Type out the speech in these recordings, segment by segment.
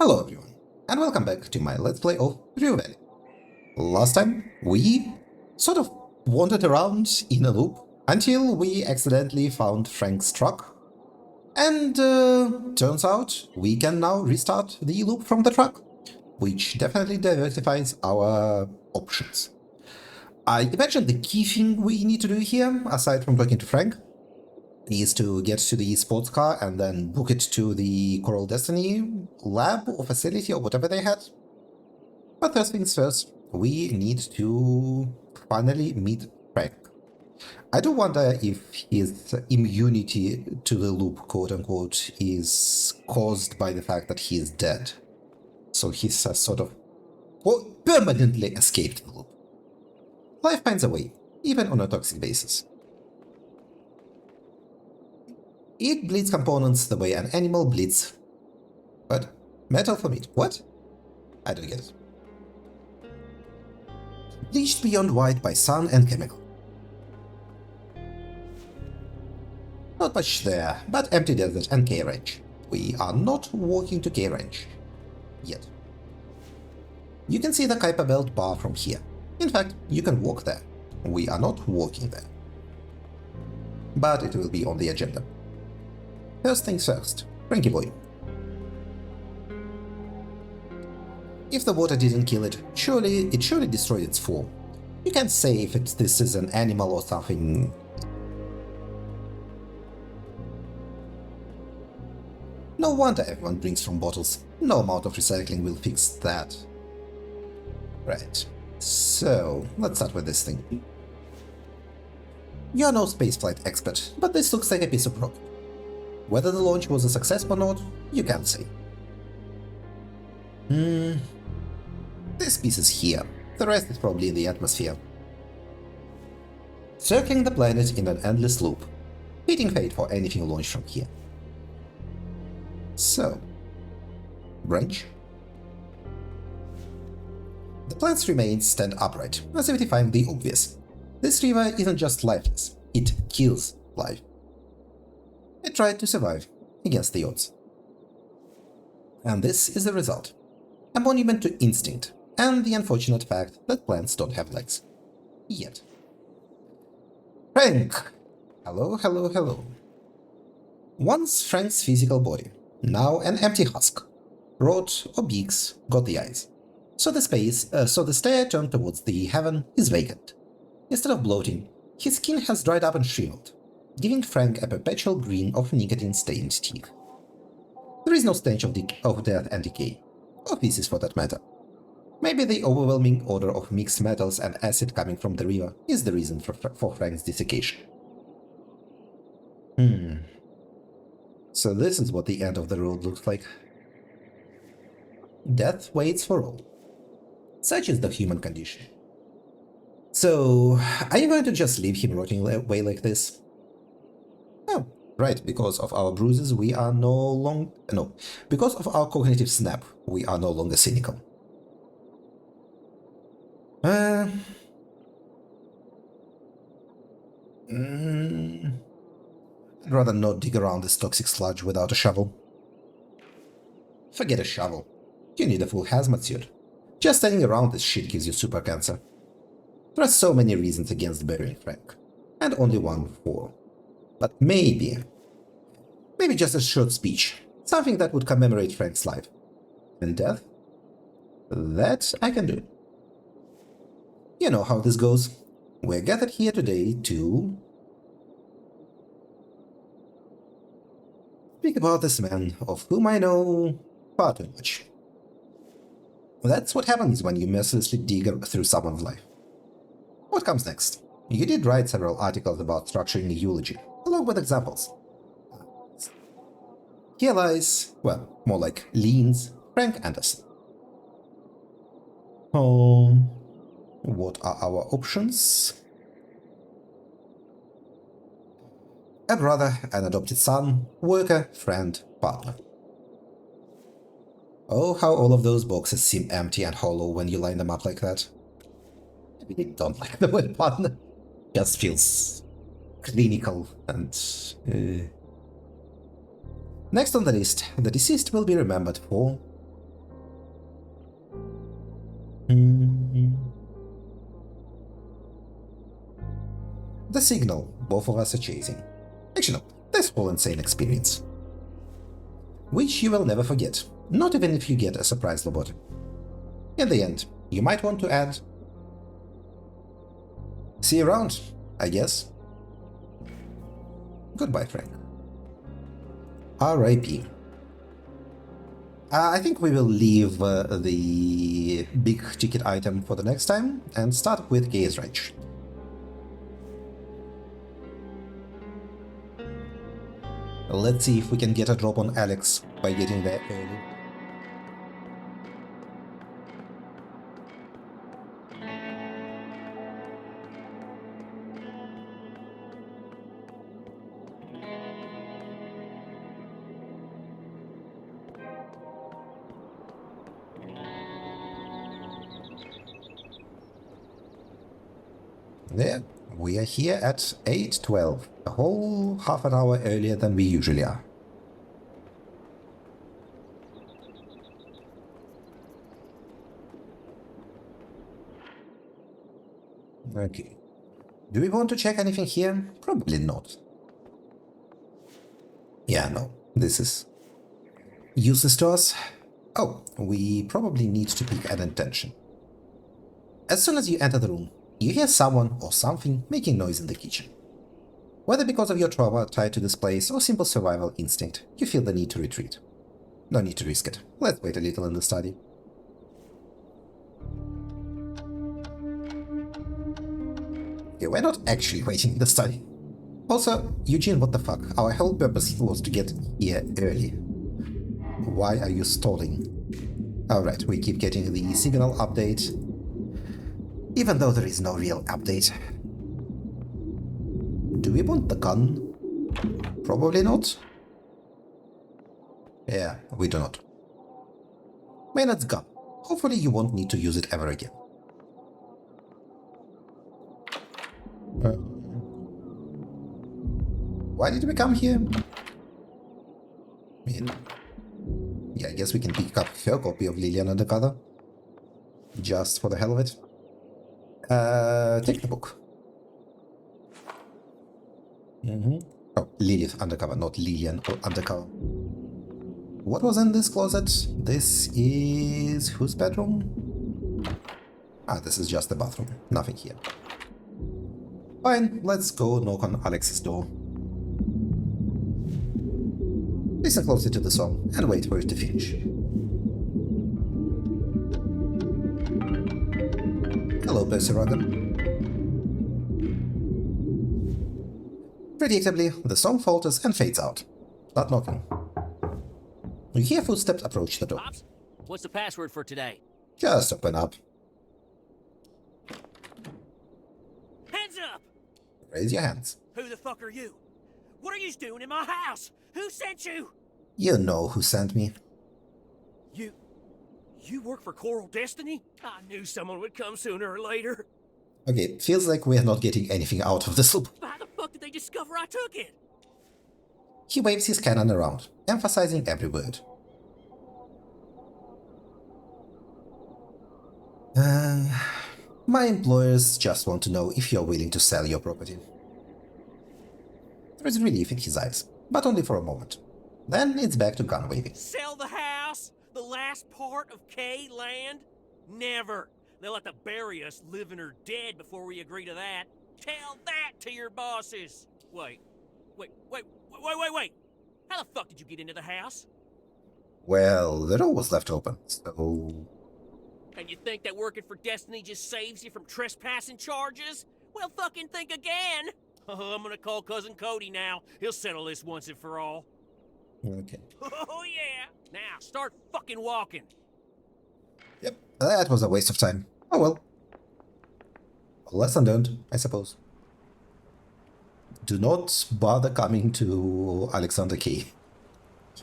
Hello everyone, and welcome back to my Let's Play of Rio Valley. Last time, we sort of wandered around in a loop until we accidentally found Frank's truck. And turns out we can now restart the loop from the truck, which definitely diversifies our options. I imagine the key thing we need to do here, aside from talking to Frank, is to get to the sports car and then book it to the Coral Destiny lab or facility or whatever they had. But first things first, we need to finally meet Frank. I do wonder if his immunity to the loop, quote unquote, is caused by the fact that he is dead. So he's sort of, well, permanently escaped the loop. Life finds a way, even on a toxic basis. It bleeds components the way an animal bleeds. What? Metal for meat. What? I don't get it. Bleached beyond white by sun and chemical. Not much there, but empty desert and K-Range. We are not walking to K-Range. Yet. You can see the Kuiper Belt bar from here. In fact, you can walk there. We are not walking there. But it will be on the agenda. First things first, Frankie boy. If the water didn't kill it surely destroyed its form. You can't say if this is an animal or something. No wonder everyone drinks from bottles. No amount of recycling will fix that. Right, so let's start with this thing. You're no spaceflight expert, but this looks like a piece of rock. Whether the launch was a success or not, you can't say. This piece is here. The rest is probably in the atmosphere. Circling the planet in an endless loop. Fitting fate for anything launched from here. So, branch. The plant's remains stand upright, as if defying the obvious. This river isn't just lifeless, it kills life. It tried to survive against the odds. And this is the result. A monument to instinct, and the unfortunate fact that plants don't have legs. Yet. Frank! Hello, hello, hello. Once Frank's physical body, now an empty husk. Rod or beaks got the eyes. So the stare turned towards the heaven is vacant. Instead of bloating, his skin has dried up and shriveled, giving Frank a perpetual grin of nicotine-stained teeth. There is no stench of death and decay, or feces for that matter. Maybe the overwhelming odor of mixed metals and acid coming from the river is the reason for Frank's desiccation. So this is what the end of the road looks like. Death waits for all. Such is the human condition. So, are you going to just leave him rotting away like this? Oh, right, because of our bruises we are because of our cognitive snap, we are no longer cynical. I'd rather not dig around this toxic sludge without a shovel. Forget a shovel. You need a full hazmat suit. Just standing around this shit gives you super cancer. There are so many reasons against burying Frank, and only one for. But maybe just a short speech, something that would commemorate Frank's life and death. That I can do. You know how this goes. We're gathered here today to speak about this man of whom I know far too much. That's what happens when you mercilessly dig through someone's life. What comes next? You did write several articles about structuring a eulogy, along with examples. Here lies, well, more like leans, Frank Anderson. What are our options? A brother, an adopted son, worker, friend, partner. Oh, how all of those boxes seem empty and hollow when you line them up like that. I really don't like the word partner. Just feels clinical and... Next on the list, the deceased will be remembered for Hmm. The signal both of us are chasing. Actually, no, this whole insane experience. Which you will never forget, not even if you get a surprise lobotomy. In the end, you might want to add, see you around, I guess. Goodbye, Frank. R.I.P. I think we will leave the big ticket item for the next time and start with Gaze Ranch. Let's see if we can get a drop on Alex by getting there early. There, we are here at 8:12, a whole half an hour earlier than we usually are. Okay. Do we want to check anything here? Probably not. Yeah, no, this is useless to us. Oh, we probably need to pick an intention. As soon as you enter the room, you hear someone or something making noise in the kitchen. Whether because of your trauma tied to this place or simple survival instinct, you feel the need to retreat. No need to risk it. Let's wait a little in the study. Okay, we're not actually waiting in the study. Also, Eugene, what the fuck? Our whole purpose was to get here early. Why are you stalling? Alright, we keep getting the signal update, even though there is no real update. Do we want the gun? Probably not. Yeah, we do not. Maynard's gun. Hopefully you won't need to use it ever again. Why did we come here? I mean, yeah, I guess we can pick up her copy of Lillian Undercover. Just for the hell of it. Take the book. Oh, Lilith Undercover, not Lillian or Undercover. What was in this closet? This is whose bedroom? Ah, this is just the bathroom. Nothing here. Fine, let's go knock on Alex's door. Listen closely to the song and wait for it to finish. Hello, Percy Rogan. Predictably, the song falters and fades out. Start knocking. You hear footsteps approach the door. Pops, what's the password for today? Just open up. Hands up! Raise your hands. Who the fuck are you? What are you doing in my house? Who sent you? You know who sent me. You work for Coral Destiny? I knew someone would come sooner or later. Okay, feels like we're not getting anything out of this loop. How the fuck did they discover I took it? He waves his cannon around, emphasizing every word. My employers just want to know if you're willing to sell your property. There is relief in his eyes, but only for a moment. Then it's back to gun waving. Sell the house? The last part of K land? Never. They'll have to bury us living or dead before we agree to that. Tell that to your bosses. Wait. How the fuck did you get into the house? Well, the door was left open, so... And you think that working for Destiny just saves you from trespassing charges? Well, fucking think again! Oh, I'm gonna call Cousin Cody now. He'll settle this once and for all. Okay. Oh, yeah! Now, start fucking walking. Yep, that was a waste of time. Oh well. Lesson learned, I suppose. Do not bother coming to Alexander K.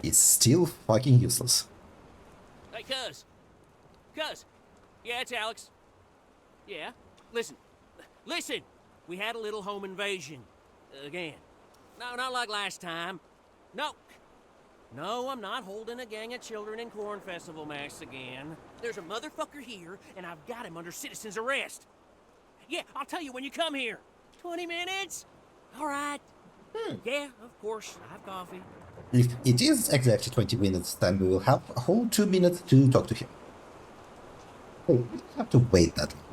He's still fucking useless. Hey, Cuz. Yeah, it's Alex. Yeah, listen. We had a little home invasion. Again. No, not like last time. No. No, I'm not holding a gang of children in Corn Festival masks again. There's a motherfucker here, and I've got him under citizen's arrest. Yeah, I'll tell you when you come here. 20 minutes? All right. Yeah, of course. I have coffee. If it is exactly 20 minutes, then we will have a whole 2 minutes to talk to him. Oh, we don't have to wait that long.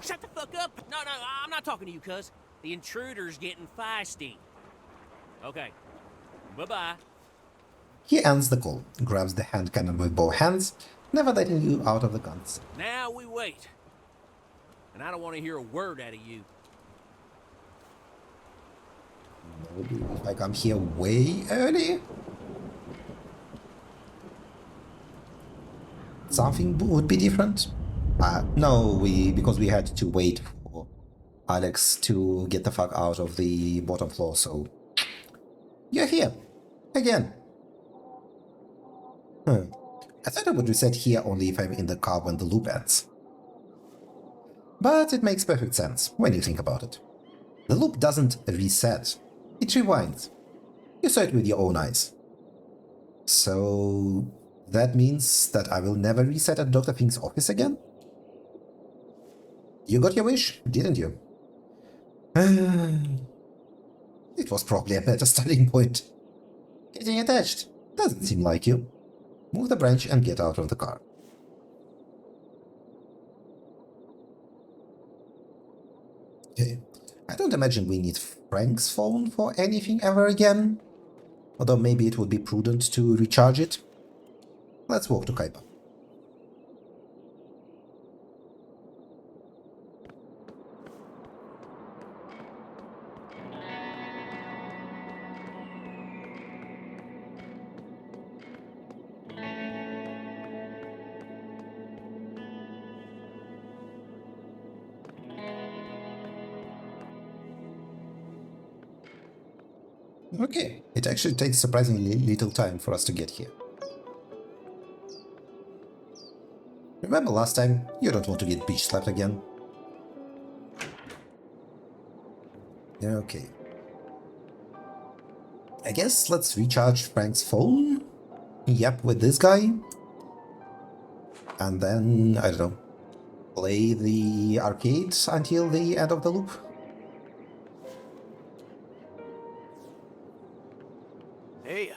Shut the fuck up! No, I'm not talking to you, cuz. The intruder's getting feisty. Okay. Bye-bye. He ends the call, grabs the hand cannon with both hands, never letting you out of the guns. Now we wait. And I don't want to hear a word out of you. Maybe if I come here way early, something would be different. No, because we had to wait for Alex to get the fuck out of the bottom floor, so you're here again. I thought I would reset here only if I'm in the car when the loop ends. But it makes perfect sense when you think about it. The loop doesn't reset, it rewinds. You saw it with your own eyes. So that means that I will never reset at Dr. Fink's office again? You got your wish, didn't you? It was probably a better starting point. Getting attached doesn't seem like you. Move the branch and get out of the car. Okay. I don't imagine we need Frank's phone for anything ever again. Although maybe it would be prudent to recharge it. Let's walk to Kaiba. Okay, it actually takes surprisingly little time for us to get here. Remember last time? You don't want to get beach slapped again. Okay. I guess let's recharge Frank's phone. Yep, with this guy. And then, I don't know, play the arcade until the end of the loop. Hey,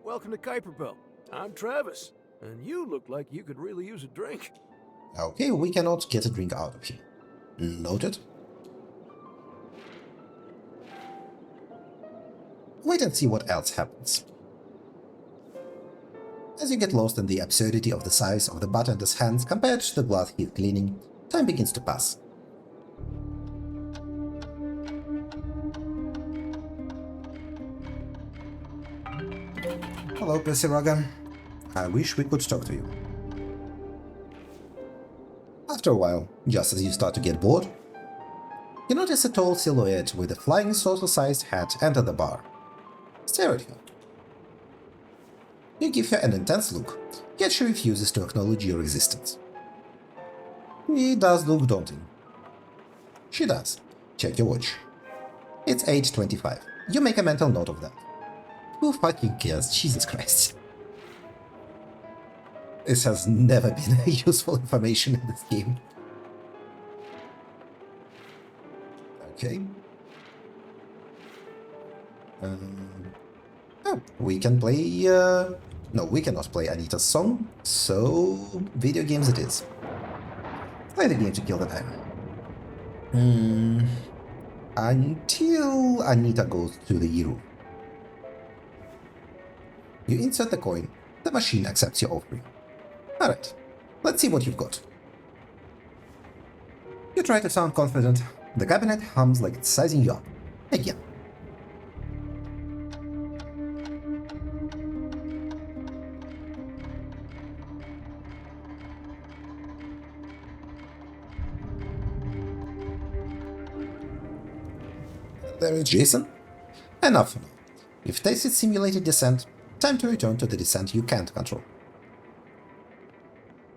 welcome to Kuiperbelt. I'm Travis, and you look like you could really use a drink. Okay, we cannot get a drink out of here. Noted. Wait and see what else happens. As you get lost in the absurdity of the size of the bartender's hands compared to the glass he's cleaning, time begins to pass. Hello, Percy Raga. I wish we could talk to you. After a while, just as you start to get bored, you notice a tall silhouette with a flying saucer-sized hat enter the bar. Stare at her. You give her an intense look, yet she refuses to acknowledge your existence. It does look daunting. She does. Check your watch. It's 8:25. You make a mental note of that. Who fucking cares? Jesus Christ. This has never been a useful information in this game. Okay. Oh, we can play... No, we cannot play Anita's song, so video games it is. Play the game to kill the time. Until Anita goes to the room. You insert the coin, the machine accepts your offering. Alright, let's see what you've got. You try to sound confident, the cabinet hums like it's sizing you up. Again. There is Jason. Enough for now. You've tasted simulated descent, time to return to the descent you can't control.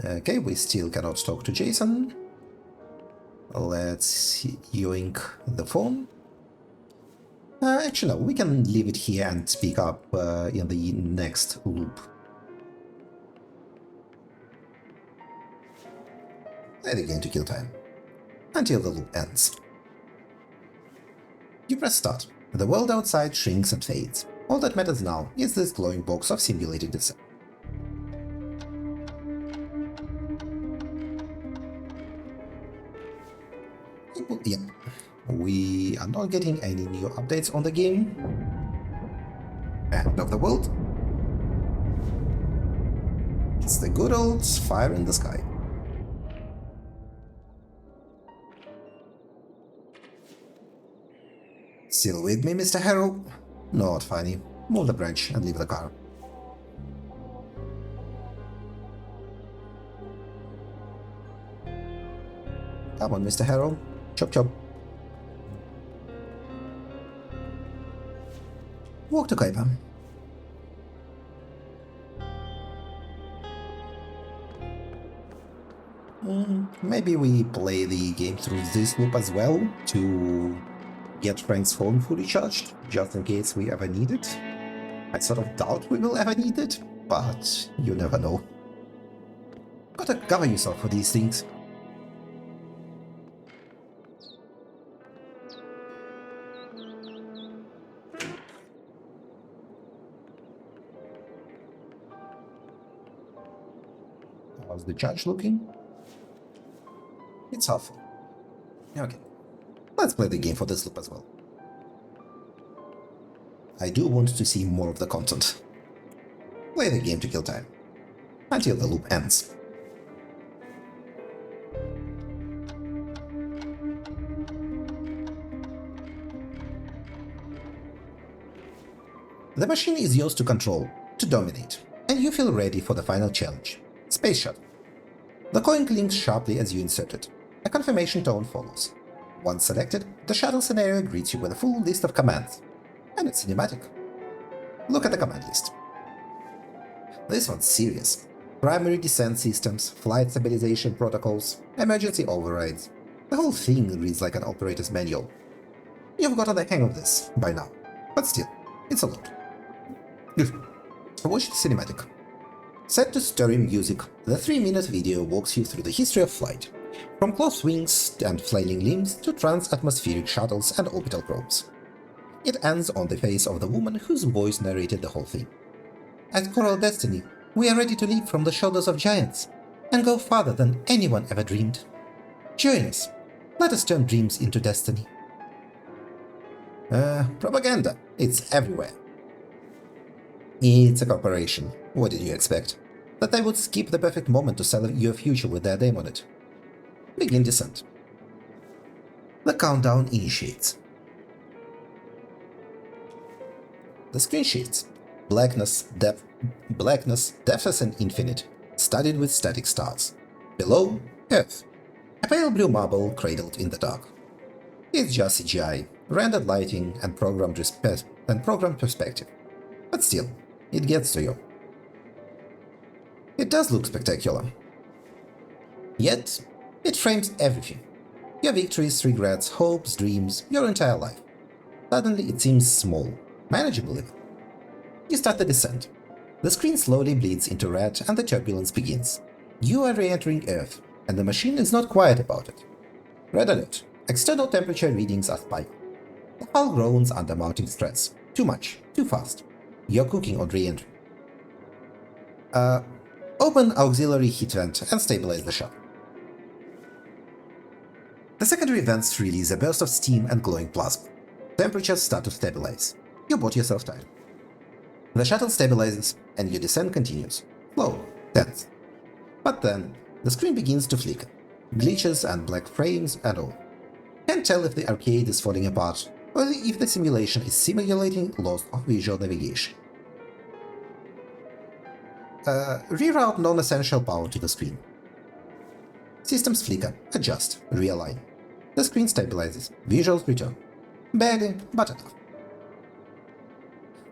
Okay, we still cannot talk to Jason. Let's yoink the phone. Actually, no, we can leave it here and pick up in the next loop. Play the game to kill time, until the loop ends. You press start. The world outside shrinks and fades. All that matters now is this glowing box of simulated descent. Yep, we are not getting any new updates on the game. End of the world. It's the good old fire in the sky. Still with me, Mr. Harrow? Not funny. Move the branch and leave the car. Come on, Mr. Harrow. Chop chop. Walk to Kuiper. Maybe we play the game through this loop as well to get Frank's phone fully charged, just in case we ever need it. I sort of doubt we will ever need it, but you never know. Gotta cover yourself for these things. How's the charge looking? It's half. Okay. Let's play the game for this loop as well. I do want to see more of the content. Play the game to kill time. Until the loop ends. The machine is yours to control, to dominate, and you feel ready for the final challenge. Space Shuttle. The coin clinks sharply as you insert it. A confirmation tone follows. Once selected, the shuttle scenario greets you with a full list of commands. And it's cinematic. Look at the command list. This one's serious. Primary descent systems, flight stabilization protocols, emergency overrides. The whole thing reads like an operator's manual. You've gotten the hang of this by now, but still, it's a lot. Watch the cinematic. Set to story music, the 3-minute video walks you through the history of flight, from closed wings and flailing limbs to trans-atmospheric shuttles and orbital probes. It ends on the face of the woman whose voice narrated the whole thing. At Coral Destiny, we are ready to leap from the shoulders of giants and go farther than anyone ever dreamed. Join us. Let us turn dreams into destiny. Propaganda. It's everywhere. It's a corporation. What did you expect? That they would skip the perfect moment to sell your future with their name on it. Begin descent. The countdown initiates. The screen shifts. Blackness, depths and infinite, studded with static stars. Below, Earth. A pale blue marble cradled in the dark. It's just CGI, rendered lighting and programmed perspective. But still, it gets to you. It does look spectacular. Yet, it frames everything. Your victories, regrets, hopes, dreams, your entire life. Suddenly it seems small, manageable even. You start the descent. The screen slowly bleeds into red and the turbulence begins. You are re-entering Earth, and the machine is not quiet about it. Red alert. External temperature readings are spiking. The hull groans under mounting stress. Too much, too fast. You're cooking on re-entry. Open auxiliary heat vent and stabilize the shuttle. The secondary vents release a burst of steam and glowing plasma. Temperatures start to stabilize. You bought yourself time. The shuttle stabilizes, and your descent continues. Slow, tense. But then, the screen begins to flicker. Glitches and black frames and all. Can't tell if the arcade is falling apart, or if the simulation is simulating loss of visual navigation. Reroute non-essential power to the screen. Systems flicker, adjust, realign. The screen stabilizes, visuals return. Barely, but enough.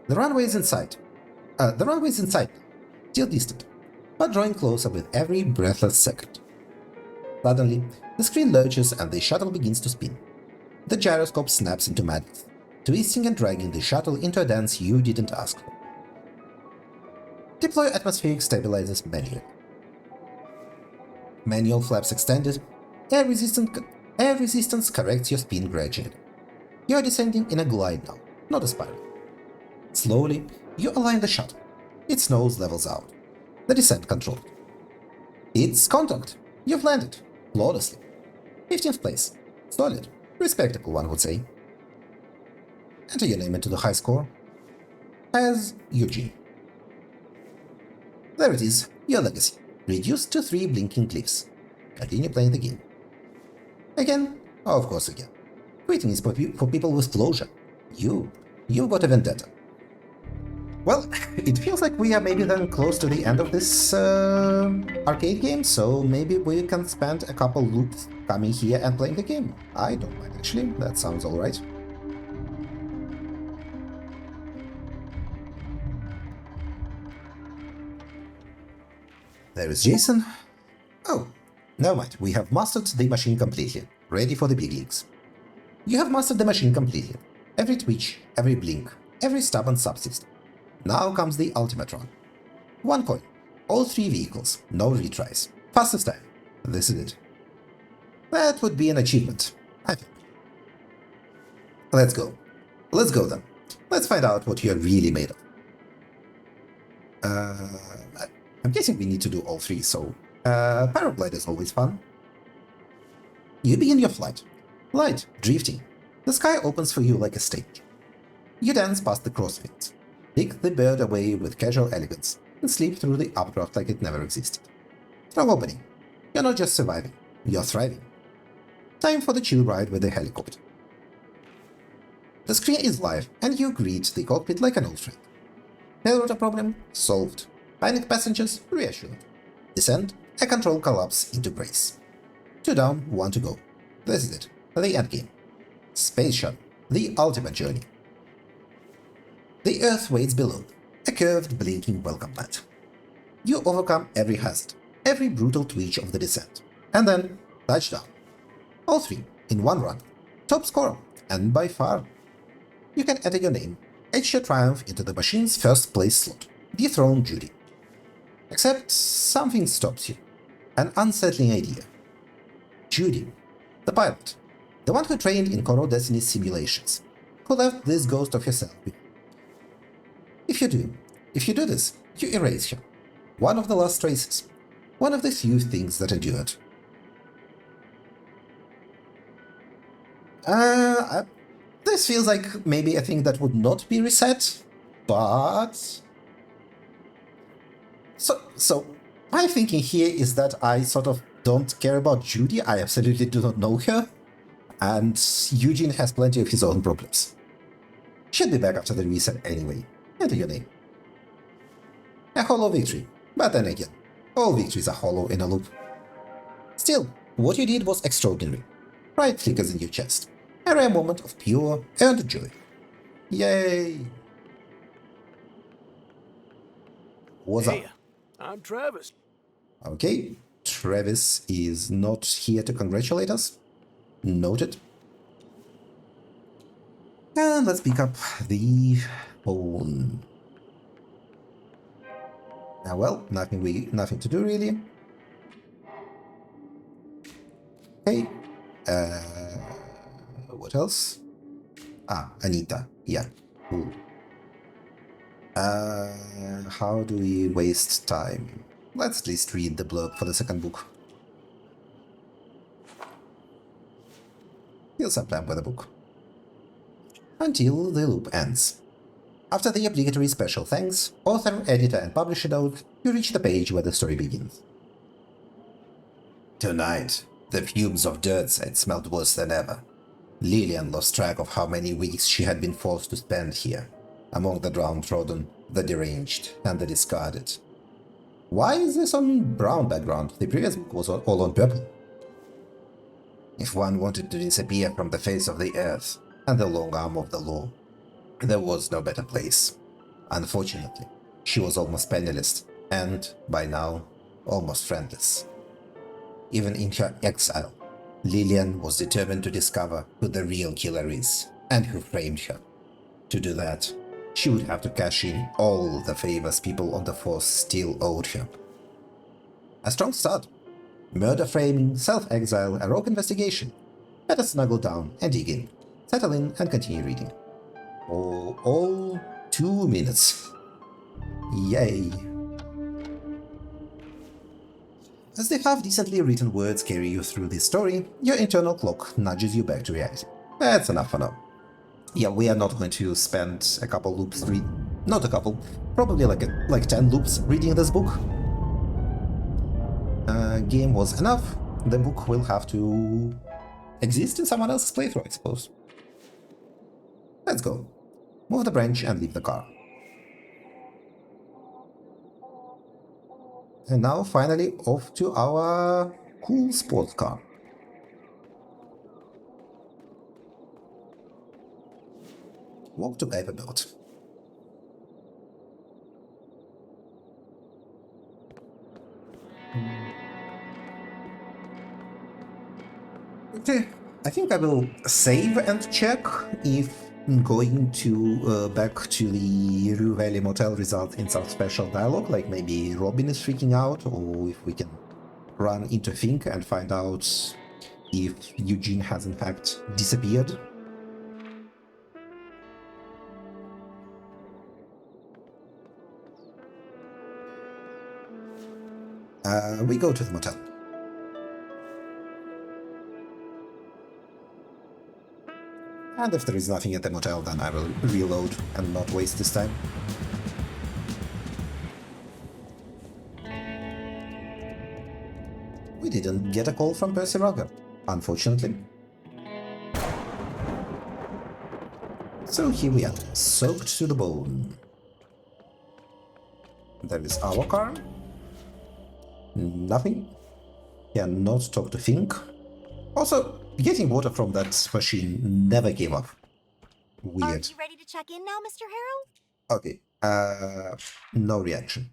The runway is in sight. Still distant, but drawing closer with every breathless second. Suddenly, the screen lurches and the shuttle begins to spin. The gyroscope snaps into madness. twisting and dragging the shuttle into a dance you didn't ask for. Deploy atmospheric stabilizers manually. Manual flaps extended. Air resistance corrects your spin gradually. You are descending in a glide now, not a spiral. Slowly, you align the shuttle. Its nose levels out. The descent controlled. It's contact. You've landed. Flawlessly. 15th place. Solid. Respectable, one would say. Enter your name into the high score. As Eugene. There it is, your legacy. Reduced to 3 blinking glyphs. Continue playing the game. Again? Oh, of course again. Quitting is for people with closure. You've got a vendetta. Well, it feels like we are maybe then close to the end of this arcade game, so maybe we can spend a couple loops coming here and playing the game. I don't mind actually, that sounds alright. There is Jason. Oh, never mind, we have mastered the machine completely, ready for the big leagues. You have mastered the machine completely. Every twitch, every blink, every stubborn subsystem. Now comes the ultimate run. 1 coin. All 3 vehicles. No retries. Fastest time. This is it. That would be an achievement, I think. Let's go. Let's go then. Let's find out what you're really made of. I'm guessing we need to do all 3, so... Paraglide is always fun. You begin your flight. Light, drifting. The sky opens for you like a stage. You dance past the crossfits. Pick the bird away with casual elegance and sleep through the updraft like it never existed. Strong opening. You're not just surviving, you're thriving. Time for the chill ride with the helicopter. The screen is live and you greet the cockpit like an old friend. Tailrotor problem? Solved. Panic passengers? Reassured. Descent? A control collapse into brace. 2 down, 1 to go. This is it. The endgame. Space Shuttle. The ultimate journey. The Earth waits below, a curved, blinking welcome mat. You overcome every hazard, every brutal twitch of the descent, and then touchdown. All 3 in 1 run. Top scorer, and by far. You can enter your name, etch your triumph into the machine's first place slot, dethrone Judy. Except something stops you. An unsettling idea. Judy, the pilot, the one who trained in Coro Destiny's simulations, who left this ghost of yourself behind. If you do this, you erase her. One of the last traces. One of the few things that endured. This feels like maybe a thing that would not be reset, but... So, my thinking here is that I sort of don't care about Judy, I absolutely do not know her, and Eugene has plenty of his own problems. Should be back after the reset anyway. Enter your name. A hollow victory, but then again, all victories are hollow in a loop. Still, what you did was extraordinary. Pride flickers in your chest. A rare moment of pure, earned joy. Yay! What's Hey, up? I'm Travis. Okay, Travis is not here to congratulate us. Noted. And let's pick up the phone. Well, nothing to do really. Okay. What else? Anita. Yeah. Cool. How do we waste time? Let's at least read the blurb for the second book. Kill some time with the book. Until the loop ends. After the obligatory special thanks, author, editor, and publisher note, you reach the page where the story begins. Tonight, the fumes of Dirtside smelled worse than ever. Lillian lost track of how many weeks she had been forced to spend here, among the downtrodden, the deranged, and the discarded. Why is this on brown background? The previous book was all on purple. If one wanted to disappear from the face of the earth and the long arm of the law, there was no better place. Unfortunately, she was almost penniless and, by now, almost friendless. Even in her exile, Lillian was determined to discover who the real killer is and who framed her. To do that, she would have to cash in all the favors people on the force still owed her. A strong start. Murder framing, self-exile, a rogue investigation. Better snuggle down and dig in. Settle in and continue reading. For all 2 minutes. Yay. As the half-decently written words carry you through this story, your internal clock nudges you back to reality. That's enough for now. Yeah, we are not going to spend a couple loops not a couple, probably like 10 loops reading this book. Game was enough. The book will have to exist in someone else's playthrough, I suppose. Let's go. Move the branch and leave the car. And now, finally, off to our cool sports car. Walk to Kuiper Belt. Okay, I think I will save and check if going to back to the Rue Valley Motel results in some special dialogue, like maybe Robin is freaking out, or if we can run into Fink and find out if Eugene has in fact disappeared. We go to the motel. And if there is nothing at the motel, then I will reload and not waste this time. We didn't get a call from Percy Rugger, unfortunately. So here we are, soaked to the bone. There is our car. Nothing. Cannot talk to Fink. Also, getting water from that machine never came up. Weird. Are you ready to check in now, Mr. Harrow? Okay, no reaction.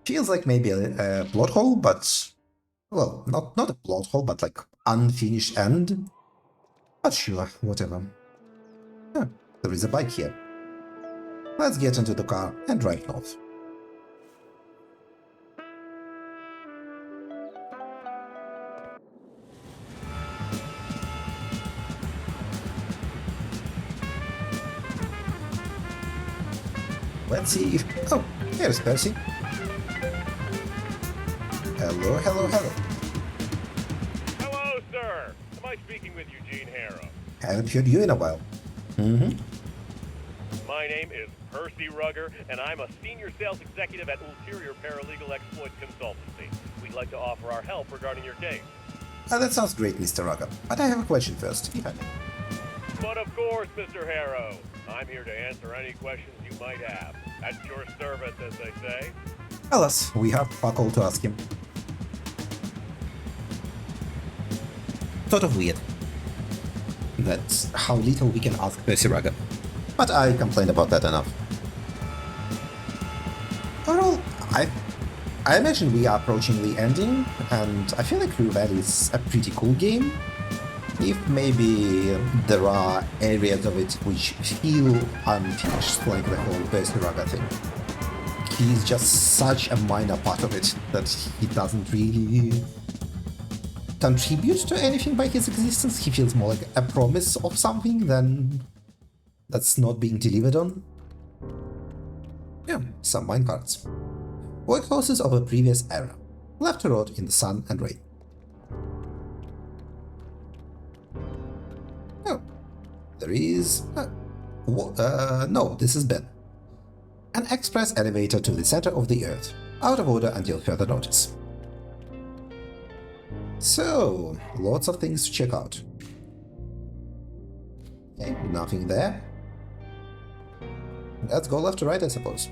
Feels like maybe a plot hole, but... well, not a plot hole, but like unfinished end. But sure, whatever. Huh, there is a bike here. Let's get into the car and drive north. Let's see if... oh, here's Percy. Hello, hello, hello. Hello, sir. Am I speaking with Eugene Harrow? Haven't heard you in a while. Mm-hmm. My name is Percy Rugger, and I'm a senior sales executive at Ulterior Paralegal Exploit Consultancy. We'd like to offer our help regarding your case. That sounds great, Mr. Rugger. But I have a question first, if I may. But of course, Mr. Harrow. I'm here to answer any questions you might have. At your service, as they say. Alas, we have fuck all to ask him. Sort of weird. That's how little we can ask Percy Rugger. But I complained about that enough. Overall, I imagine we are approaching the ending, and I feel like Rue Valley is a pretty cool game. If maybe there are areas of it which feel unfinished, like the whole Percy Rugger thing. He's just such a minor part of it that he doesn't really contribute to anything by his existence. He feels more like a promise of something than that's not being delivered on. Yeah, some minecarts. Workhorses of a previous era, left to rot in the sun and rain. Oh, there is... no, this is Ben. An express elevator to the center of the Earth, out of order until further notice. So, lots of things to check out. Okay, nothing there. Let's go left to right, I suppose.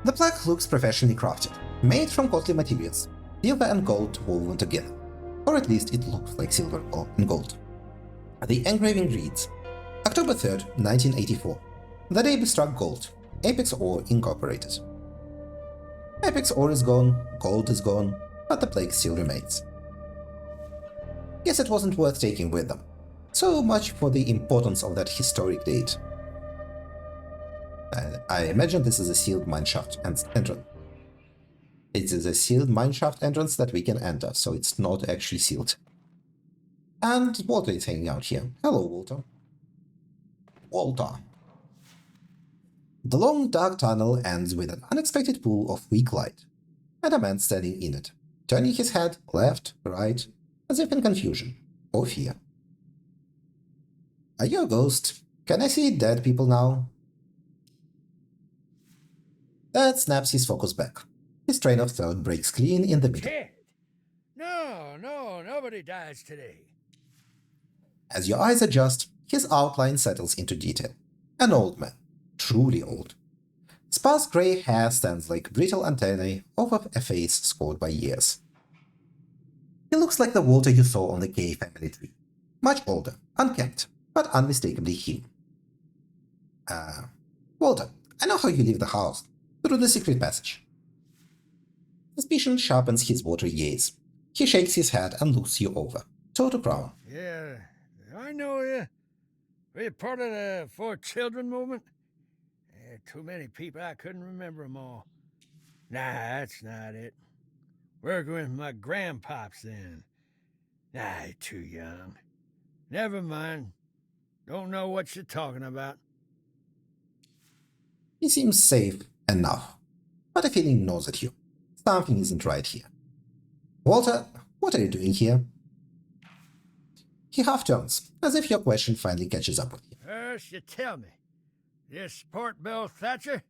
The plaque looks professionally crafted, made from costly materials, silver and gold woven together. Or at least it looks like silver and gold. The engraving reads, October 3rd, 1984. The day struck gold. Apex Ore Incorporated. Apex Ore is gone, gold is gone, but the plague still remains. Guess it wasn't worth taking with them. So much for the importance of that historic date. I imagine this is a sealed mineshaft entrance. It is a sealed mineshaft entrance that we can enter, so it's not actually sealed. And Walter is hanging out here. Hello, Walter. Walter. The long, dark tunnel ends with an unexpected pool of weak light, and a man standing in it, turning his head left, right, as if in confusion or fear. Are you a ghost? Can I see dead people now? That snaps his focus back. His train of thought breaks clean in the middle. Dead? No, nobody dies today. As your eyes adjust, his outline settles into detail. An old man. Truly old. Sparse grey hair stands like brittle antennae over a face scored by years. He looks like the Walter you saw on the Kay family tree. Much older, unkempt, but unmistakably him. Walter, I know how you leave the house. Through the secret passage. Suspicion sharpens his watery gaze. He shakes his head and looks you over, toe to crown. Yeah, I know you. Were you part of the 4 Children movement? Too many people, I couldn't remember them all. Nah, that's not it. Working with my grandpops then. Nah, you're too young. Never mind. Don't know what you're talking about. He seems safe enough, but a feeling gnaws at you. Something isn't right here. Walter, what are you doing here? He half turns, as if your question finally catches up with you. First, you tell me. You support Bill Thatcher?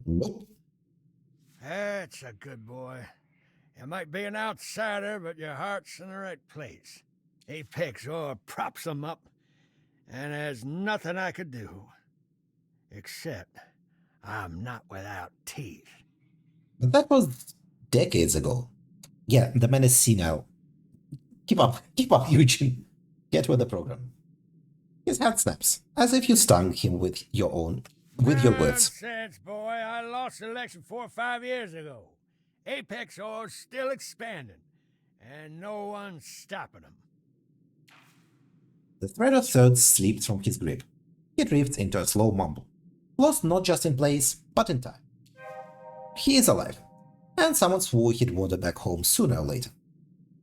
Nope. That's a good boy. You might be an outsider, but your heart's in the right place. Apex Ore props him up, and there's nothing I could do. Except I'm not without teeth. But that was decades ago. Yeah, the man is senile. Keep up, Eugene. Get with the program. His hand snaps, as if you stung him with your words. Nonsense, boy. I lost the election 4 or 5 years ago. Apex Ore's still expanding, and no one's stopping them. The thread of thought slips from his grip. He drifts into a slow mumble, lost not just in place, but in time. He is alive, and someone swore he'd wander back home sooner or later.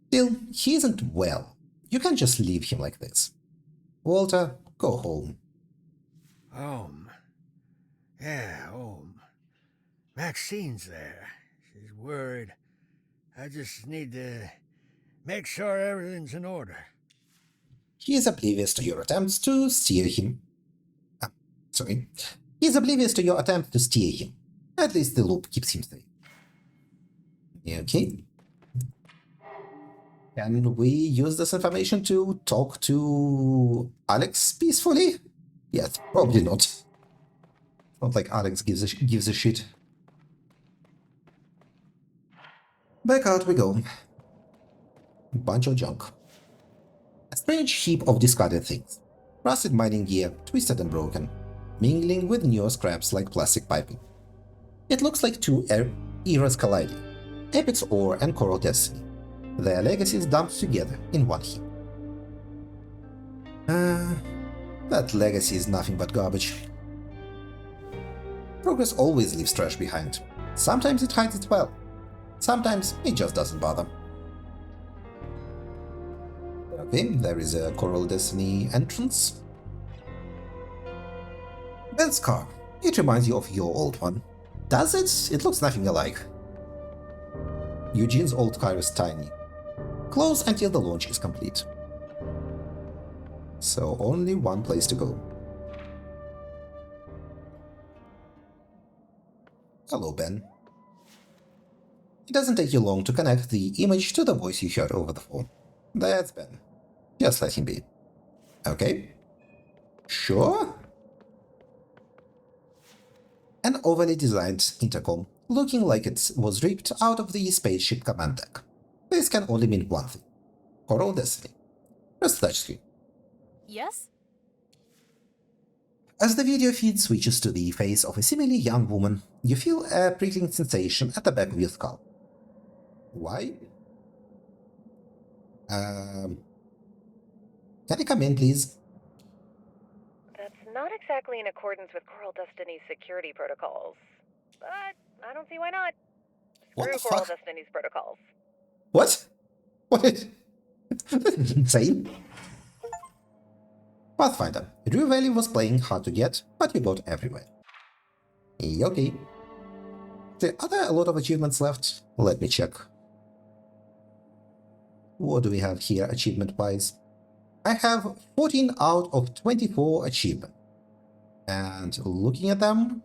Still, he isn't well. You can't just leave him like this. Walter, go home. Home. Yeah, home. Maxine's there. She's worried. I just need to make sure everything's in order. He is oblivious to your attempts to steer him. He is oblivious to your attempt to steer him. At least the loop keeps him safe. Okay. Can we use this information to talk to Alex peacefully? Yes, probably not. Not like Alex gives a shit. Back out we go. Bunch of junk. A strange heap of discarded things. Rusted mining gear, twisted and broken, mingling with newer scraps like plastic piping. It looks like 2 eras colliding. Apex Ore and Coral Destiny. Their legacies dumped together in one heap. That legacy is nothing but garbage. Progress always leaves trash behind. Sometimes it hides it well. Sometimes it just doesn't bother. Okay, there is a Coral Destiny entrance. Bell's car. It reminds you of your old one. Does it? It looks nothing alike. Eugene's old car is tiny. Close until the launch is complete. So only one place to go. Hello, Ben. It doesn't take you long to connect the image to the voice you heard over the phone. That's Ben. Just let him be. Okay? Sure? An overly designed intercom, looking like it was ripped out of the spaceship command deck. This can only mean one thing. Coral Destiny. Press the touchscreen. Yes? As the video feed switches to the face of a seemingly young woman, you feel a prickling sensation at the back of your skull. Why? Can you come in, please? That's Not exactly in accordance with Coral Destiny's security protocols. But I don't see why not. What Screw the Coral fuck? Destiny's protocols. What? What is... That's insane. Pathfinder. Drew Valley was playing hard to get, but you got everywhere. Okay. Are there a lot of achievements left? Let me check. What do we have here achievement-wise? I have 14 out of 24 achievements. And looking at them,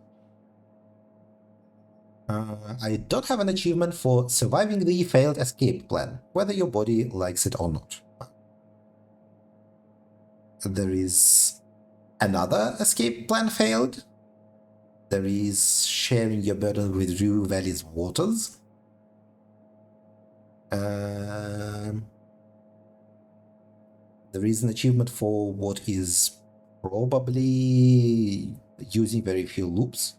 I don't have an achievement for surviving the failed escape plan, whether your body likes it or not. There is another escape plan failed. There is sharing your burden with Rue Valley's waters. There is an achievement for what is probably using very few loops.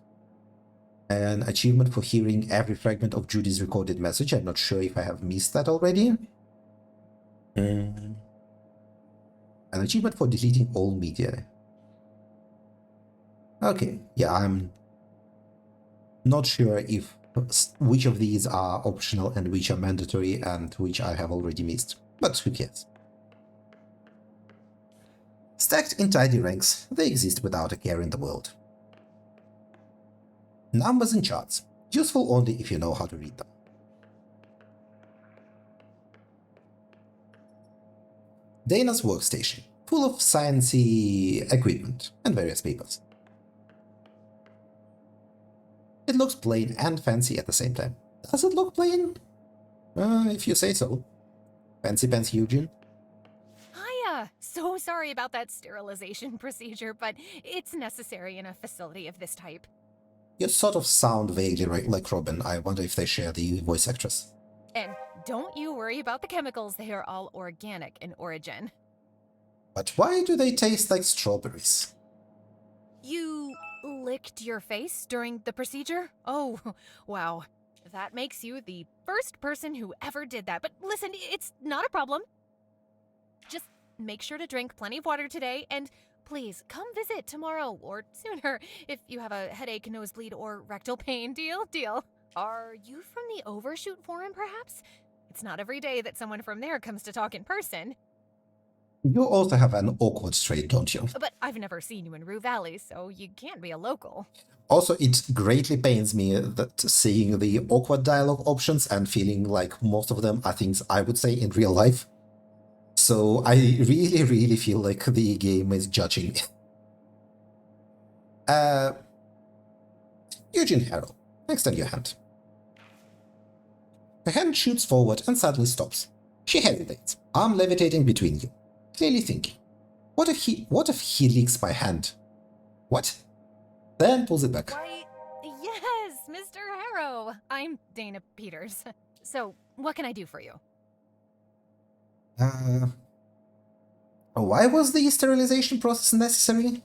An achievement for hearing every fragment of Judy's recorded message. I'm not sure if I have missed that already. An achievement for deleting all media. Okay, yeah, I'm not sure if which of these are optional and which are mandatory and which I have already missed, but who cares? Stacked in tidy ranks, they exist without a care in the world. Numbers and charts, useful only if you know how to read them. Dana's workstation, full of sciencey equipment and various papers. It looks plain and fancy at the same time. Does it look plain? If you say so. Fancy pants, Eugene. Hiya! So sorry about that sterilization procedure, but it's necessary in a facility of this type. You sort of sound vaguely like Robin. I wonder if they share the voice actress. And don't you worry about the chemicals, they are all organic in origin. But why do they taste like strawberries? You licked your face during the procedure? Oh, wow. That makes you the first person who ever did that. But listen, it's not a problem. Just make sure to drink plenty of water today, and please come visit tomorrow or sooner if you have a headache, nosebleed, or rectal pain. Deal? Deal. Are you from the Overshoot Forum, perhaps? It's not every day that someone from there comes to talk in person. You also have an awkward trait, don't you? But I've never seen you in Rue Valley, so you can't be a local. Also, it greatly pains me that seeing the awkward dialogue options and feeling like most of them are things I would say in real life. So I really, really feel like the game is judging me. Eugene Harrow, extend your hand. Her hand shoots forward and suddenly stops. She hesitates, arm levitating between you, clearly thinking. What if he licks my hand? What? Then pulls it back. Why, yes, Mr. Harrow. I'm Dana Peters. So, what can I do for you? Why was the sterilization process necessary?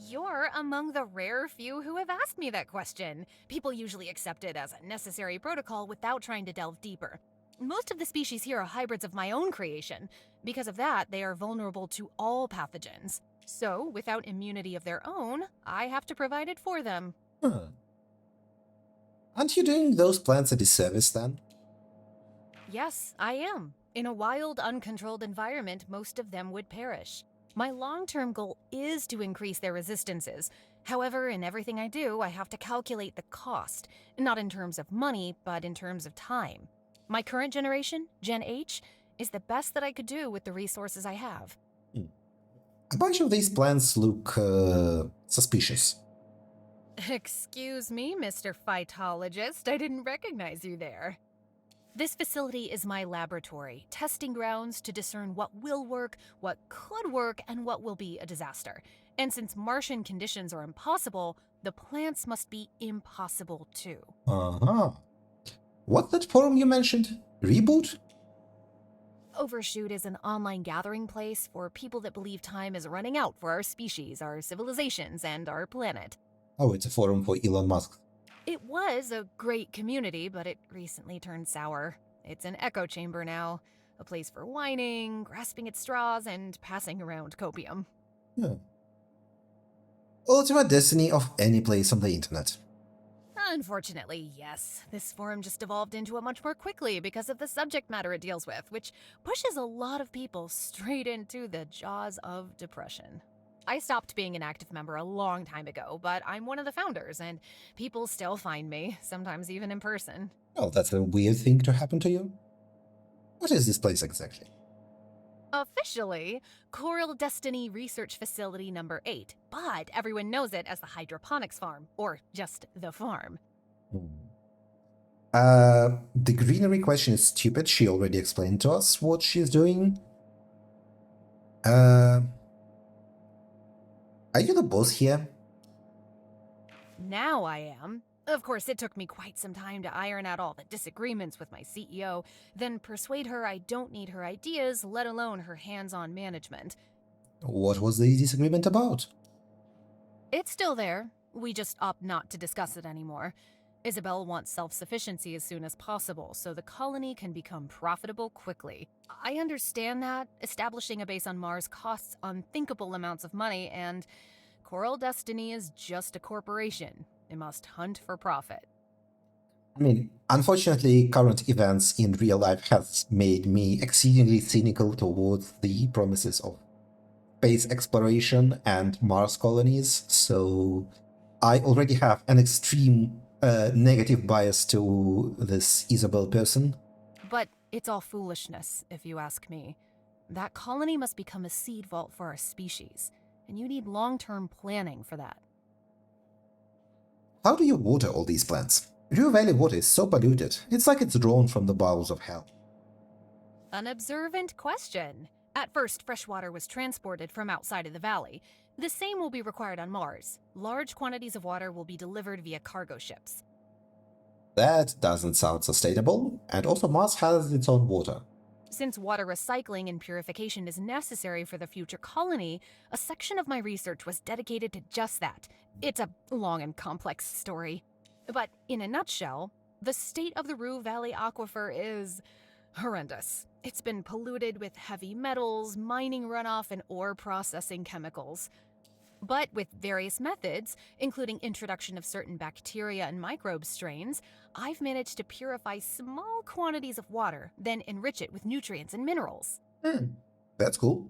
You're among the rare few who have asked me that question. People usually accept it as a necessary protocol without trying to delve deeper. Most of the species here are hybrids of my own creation. Because of that, they are vulnerable to all pathogens. So, without immunity of their own, I have to provide it for them. Aren't you doing those plants a disservice then? Yes, I am. In a wild, uncontrolled environment, most of them would perish. My long-term goal is to increase their resistances. However, in everything I do, I have to calculate the cost, not in terms of money, but in terms of time. My current generation, Gen H, is the best that I could do with the resources I have. A bunch of these plants look suspicious. Excuse me, Mr. Phytologist, I didn't recognize you there. This facility is my laboratory, testing grounds to discern what will work, what could work, and what will be a disaster. And since Martian conditions are impossible, the plants must be impossible too. Uh-huh. What's that forum you mentioned? Reboot? Overshoot is an online gathering place for people that believe time is running out for our species, our civilizations, and our planet. Oh, it's a forum for Elon Musk. It was a great community, but it recently turned sour. It's an echo chamber now, a place for whining, grasping at straws, and passing around copium. Yeah. ultimate destiny of any place on the internet. Unfortunately, yes. This forum just evolved into it much more quickly because of the subject matter it deals with, which pushes a lot of people straight into the jaws of depression. I stopped being an active member a long time ago, but I'm one of the founders, and people still find me, sometimes even in person. Well, that's a weird thing to happen to you. What is this place exactly? Officially, Coral Destiny Research Facility number 8, but everyone knows it as the Hydroponics Farm, or just the farm. The greenery question is stupid. She already explained to us what she's doing. Are you the boss here? Now I am. Of course, it took me quite some time to iron out all the disagreements with my CEO, then persuade her I don't need her ideas, let alone her hands-on management. What was the disagreement about? It's still there. We just opt not to discuss it anymore. Isabel wants self-sufficiency as soon as possible, so the colony can become profitable quickly. I understand that establishing a base on Mars costs unthinkable amounts of money, and Coral Destiny is just a corporation. It must hunt for profit. I mean, unfortunately, current events in real life has made me exceedingly cynical towards the promises of space exploration and Mars colonies, so I already have an extreme negative bias to this Isabel person. But it's all foolishness, if you ask me. That colony must become a seed vault for our species, and you need long-term planning for that. How do you water all these plants? River Valley water is so polluted, it's like it's drawn from the bowels of hell. An observant question. At first, fresh water was transported from outside of the valley. The same will be required on Mars. Large quantities of water will be delivered via cargo ships. That doesn't sound sustainable, and also Mars has its own water. Since water recycling and purification is necessary for the future colony, a section of my research was dedicated to just that. It's a long and complex story. But in a nutshell, the state of the Rue Valley aquifer is horrendous. It's been polluted with heavy metals, mining runoff, and ore processing chemicals. But with various methods, including introduction of certain bacteria and microbe strains, I've managed to purify small quantities of water, then enrich it with nutrients and minerals. That's cool.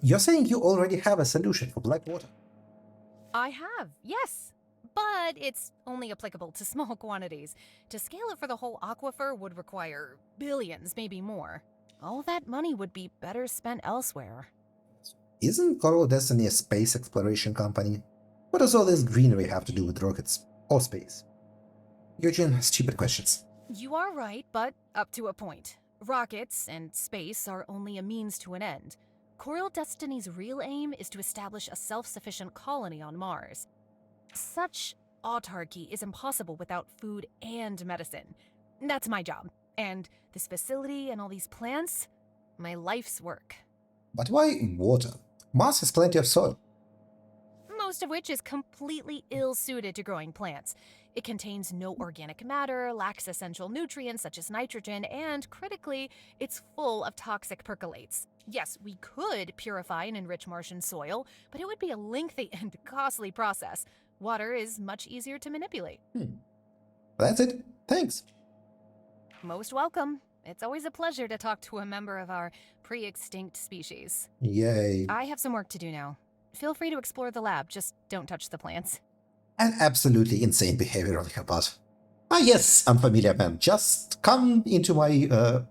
You're saying you already have a solution for black water? I have, yes. But it's only applicable to small quantities. To scale it for the whole aquifer would require billions, maybe more. All that money would be better spent elsewhere. Isn't Coral Destiny a space exploration company? What does all this greenery have to do with rockets or space? Eugene, stupid questions. You are right, but up to a point. Rockets and space are only a means to an end. Coral Destiny's real aim is to establish a self-sufficient colony on Mars. Such autarky is impossible without food and medicine. That's my job. And this facility and all these plants, my life's work. But why water? Mars has plenty of soil. Most of which is completely ill-suited to growing plants. It contains no organic matter, lacks essential nutrients such as nitrogen, and, critically, it's full of toxic percolates. Yes, we could purify and enrich Martian soil, but it would be a lengthy and costly process. Water is much easier to manipulate. That's it. Thanks. Most welcome. It's always a pleasure to talk to a member of our pre-extinct species. Yay. I have some work to do now. Feel free to explore the lab, just don't touch the plants. An absolutely insane behavior on her part. Ah yes, unfamiliar man, just come into my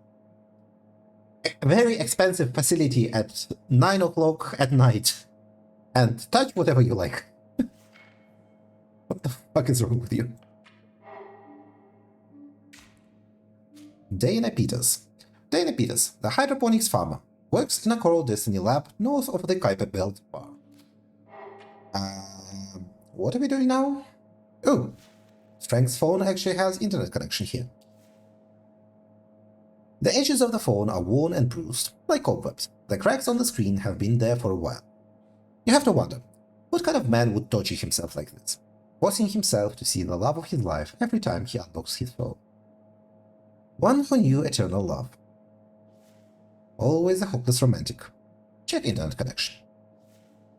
very expensive facility at 9 o'clock at night and touch whatever you like. What the fuck is wrong with you? Dana Peters. Dana Peters, the hydroponics farmer, works in a Coral Destiny lab north of the Kuiper Belt Bar. What are we doing now? Oh, Frank's phone actually has internet connection here. The edges of the phone are worn and bruised, like cobwebs. The cracks on the screen have been there for a while. You have to wonder, what kind of man would torture himself like this, forcing himself to see the love of his life every time he unlocks his phone? One who knew eternal love. Always a hopeless romantic. Check internet connection.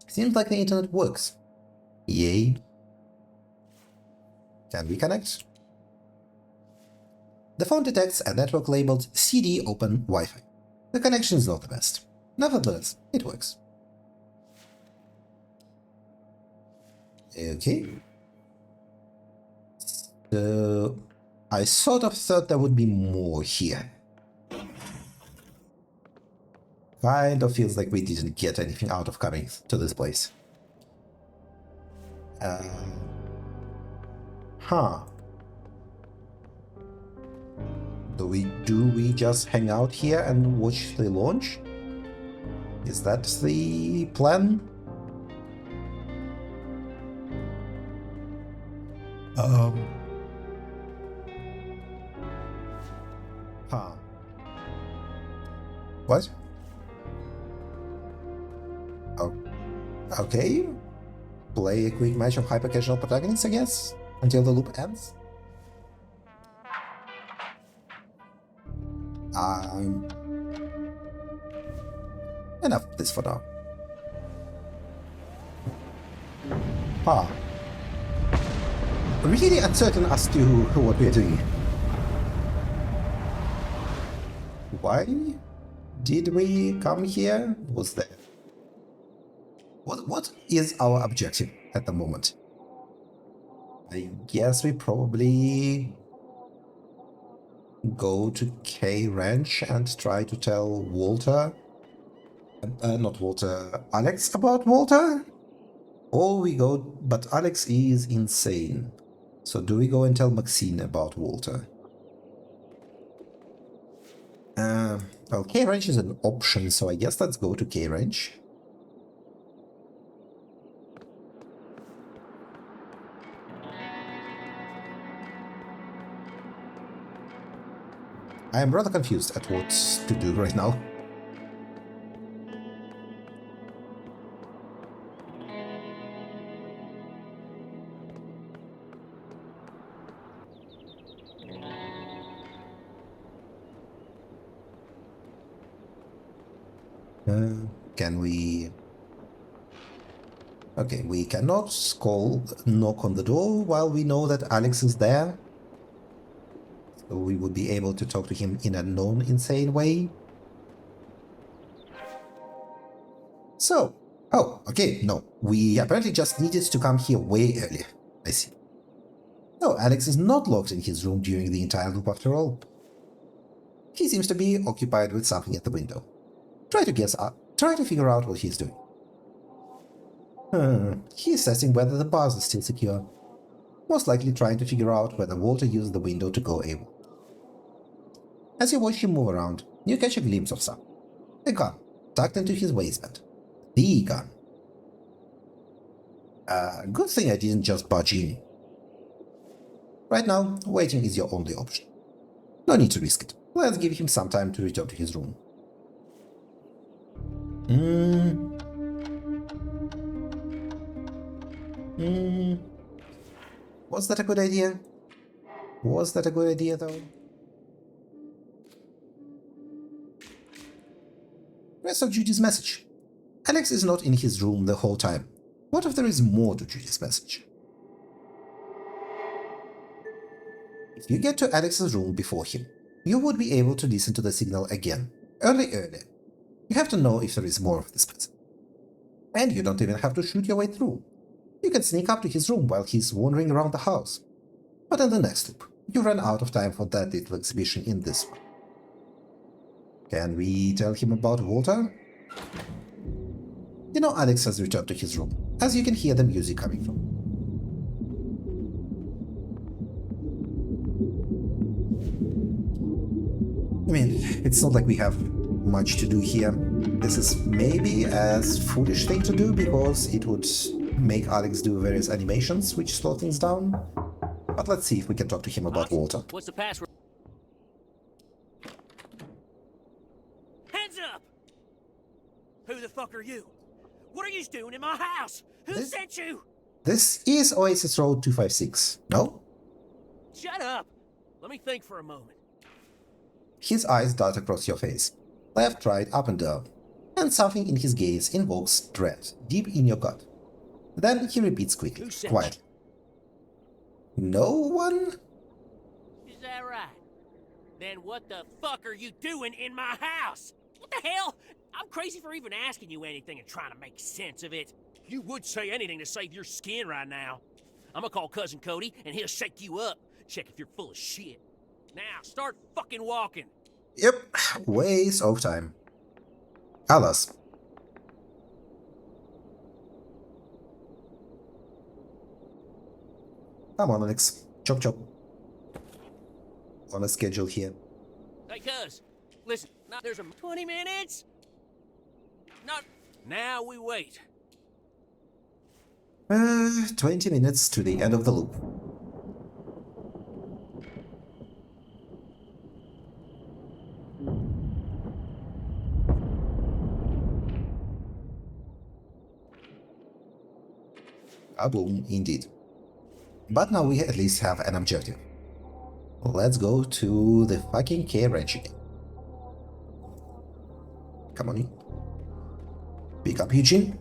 Seems like the internet works. Yay. Can we connect? The phone detects a network labeled CD Open Wi-Fi. The connection is not the best. Nevertheless, it works. Okay. So, I sort of thought there would be more here. Kind of feels like we didn't get anything out of coming to this place. Huh. Do we just hang out here and watch the launch? Is that the plan? Huh. What? Oh. Okay. Play a quick match of hyper-casual protagonists, I guess, until the loop ends. Enough of this for now. Huh. Really uncertain as to what we're doing. Why did we come here? Was there? What is our objective at the moment? I guess we probably go to K Ranch and try to tell Walter, not Walter, Alex about Walter? Or we go, but Alex is insane. So do we go and tell Maxine about Walter? Well, K Ranch is an option, so I guess let's go to K Ranch. I am rather confused at what to do right now. Can we... Okay, we cannot knock on the door while we know that Alex is there. So we would be able to talk to him in a non-insane way. So, oh, okay, no. We apparently just needed to come here way earlier. I see. No, Alex is not locked in his room during the entire loop after all. He seems to be occupied with something at the window. Try to figure out what he's doing. He's testing whether the bars are still secure. Most likely trying to figure out whether Walter used the window to go AWOL. As you watch him move around, you catch a glimpse of some. A gun, tucked into his waistband. The gun. Good thing I didn't just barge in. Right now, waiting is your only option. No need to risk it. Let's give him some time to return to his room. Was that a good idea? Was that a good idea, though? Rest of Judy's message. Alex is not in his room the whole time. What if there is more to Judy's message? If you get to Alex's room before him, you would be able to listen to the signal again, early. You have to know if there is more of this person. And you don't even have to shoot your way through. You can sneak up to his room while he's wandering around the house. But in the next loop, you run out of time for that little exhibition in this one. Can we tell him about Walter? You know Alex has returned to his room, as you can hear the music coming from. I mean, it's not like we have much to do here. This is maybe a foolish thing to do because it would make Alex do various animations which slow things down. But let's see if we can talk to him about Walter. What's the password? Hands up! Who the fuck are you? What are you doing in my house? Who sent you? This is Oasis Road 256. No? Shut up! Let me think for a moment. His eyes dart across your face. Left, right, up and down. and something in his gaze invokes dread deep in your gut. Then he repeats quickly, Who said quietly. No one? Is that right? Then what the fuck are you doing in my house? What the hell? I'm crazy for even asking you anything and trying to make sense of it. You would say anything to save your skin right now. I'm gonna call Cousin Cody and he'll shake you up. Check if you're full of shit. Now, start fucking walking. Yep, waste of time. Alas. Come on, Alex. Chop chop. On a schedule here. Hey, cuz, listen, now there's a 20 minutes? Not now we wait. 20 minutes to the end of the loop. A boom, indeed. But now we at least have an objective. Let's go to the fucking K Ranch again. Come on in. Pick up Eugene.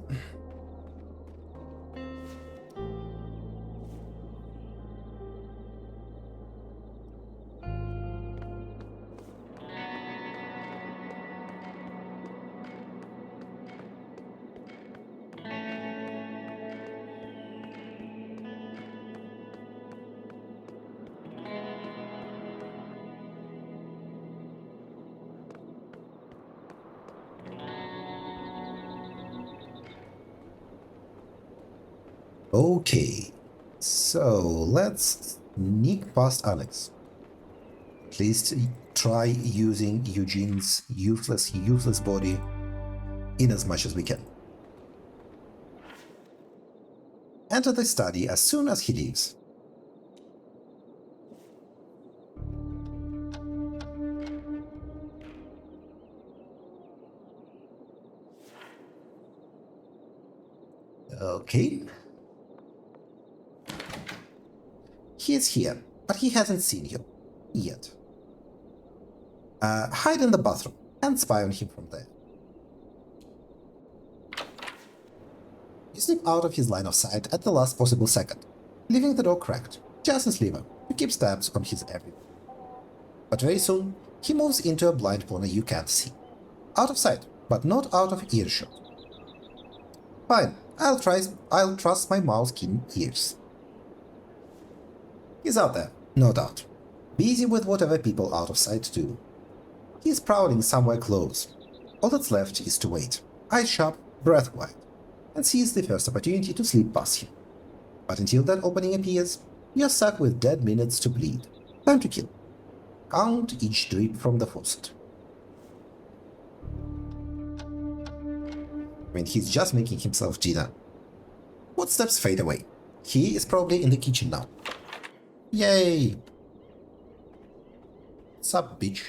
Okay, so let's sneak past Alex. At least try using Eugene's useless body in as much as we can. Enter the study as soon as he leaves. Okay. He is here, but he hasn't seen you yet. Hide in the bathroom and spy on him from there. You slip out of his line of sight at the last possible second, leaving the door cracked, just as Lever, who keeps tabs on his everything. But very soon, he moves into a blind corner you can't see. Out of sight, but not out of earshot. Fine, I'll trust my mouse keen ears. He's out there, no doubt, busy with whatever people out of sight do. He's prowling somewhere close. All that's left is to wait, eyes sharp, breath wide, and seize the first opportunity to slip past him. But until that opening appears, you're stuck with dead minutes to bleed. Time to kill. Count each drip from the faucet. When he's just making himself dinner. Footsteps fade away. He is probably in the kitchen now. Yay! Sup, bitch?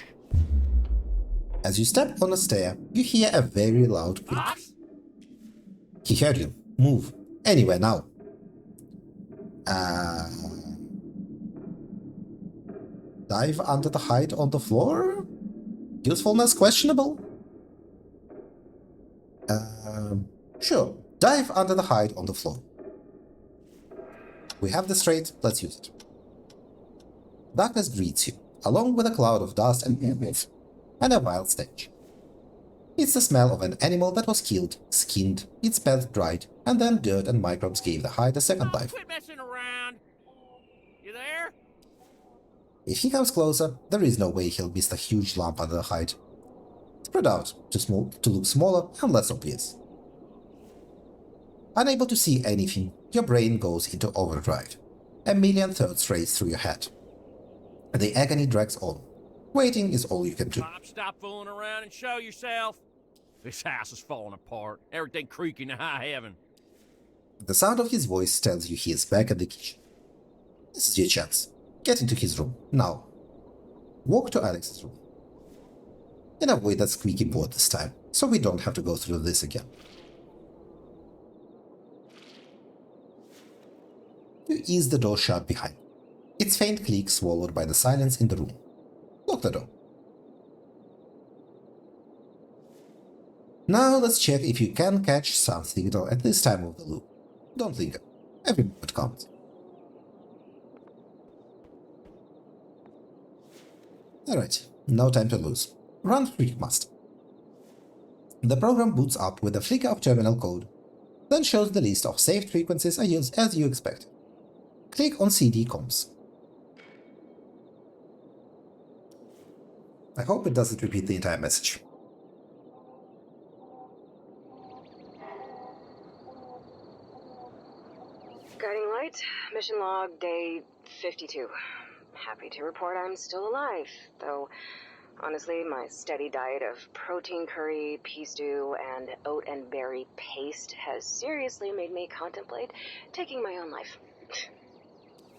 As you step on a stair, you hear a very loud click. He heard you. Move. Anywhere now. Dive under the hide on the floor? Usefulness questionable? Sure. Dive under the hide on the floor. We have the straight, let's use it. Darkness greets you, along with a cloud of dust and airwaves, and a wild stench. It's the smell of an animal that was killed, skinned, its pelts dried, and then dirt and microbes gave the hide a second life. Quit messing around. You there? If he comes closer, there is no way he'll miss the huge lump under the hide. Spread out, to look smaller and less obvious. Unable to see anything, your brain goes into overdrive. A million thoughts race through your head. The agony drags on. Waiting is all you can do. Bob, stop fooling around and show yourself. This house is falling apart. Everything creaking to high heaven. The sound of his voice tells you he is back at the kitchen. This is your chance. Get into his room, now. Walk to Alex's room. And avoid that squeaky board this time, so we don't have to go through this again. You ease the door shut behind you. Its faint click swallowed by the silence in the room. Lock the door. Now let's check if you can catch some signal at this time of the loop. Don't linger. Every moment counts. Alright, no time to lose. Run Freakmaster. The program boots up with a flicker of terminal code, then shows the list of saved frequencies as you expected. Click on CD comms. I hope it doesn't repeat the entire message. Guiding light, mission log, day 52. Happy to report I'm still alive, though honestly, my steady diet of protein curry, pea stew, and oat and berry paste has seriously made me contemplate taking my own life.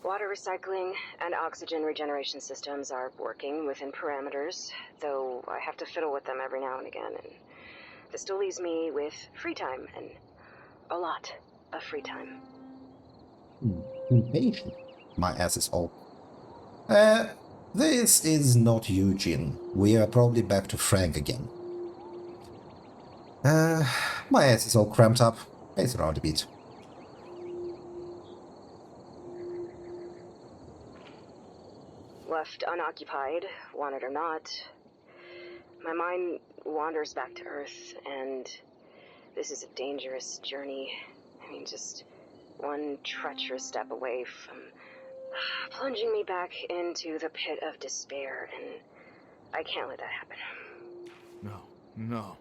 Water recycling and oxygen regeneration systems are working within parameters, though I have to fiddle with them every now and again, and this still leaves me with free time, and a lot of free time. Impatient. My ass is all. This is not Eugene. We are probably back to Frank again. My ass is all cramped up. Pace around a bit. Left unoccupied, want it or not, my mind wanders back to Earth, and this is a dangerous journey. I mean, just one treacherous step away from plunging me back into the pit of despair, and I can't let that happen. No.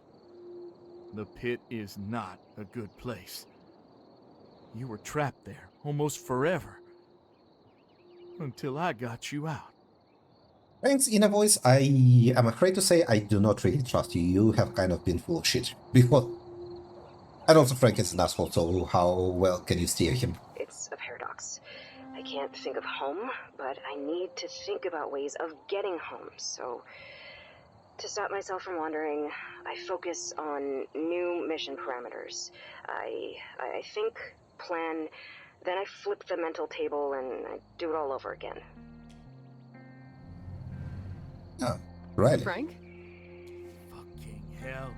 The pit is not a good place. You were trapped there almost forever. Until I got you out. Frank's inner voice, I am afraid to say I do not really trust you. You have kind of been full of shit before. And also Frank is an asshole, so how well can you steer him? It's a paradox. I can't think of home, but I need to think about ways of getting home, so to stop myself from wandering, I focus on new mission parameters. I think, plan, then I flip the mental table and I do it all over again. Oh, right. Frank? Fucking hell.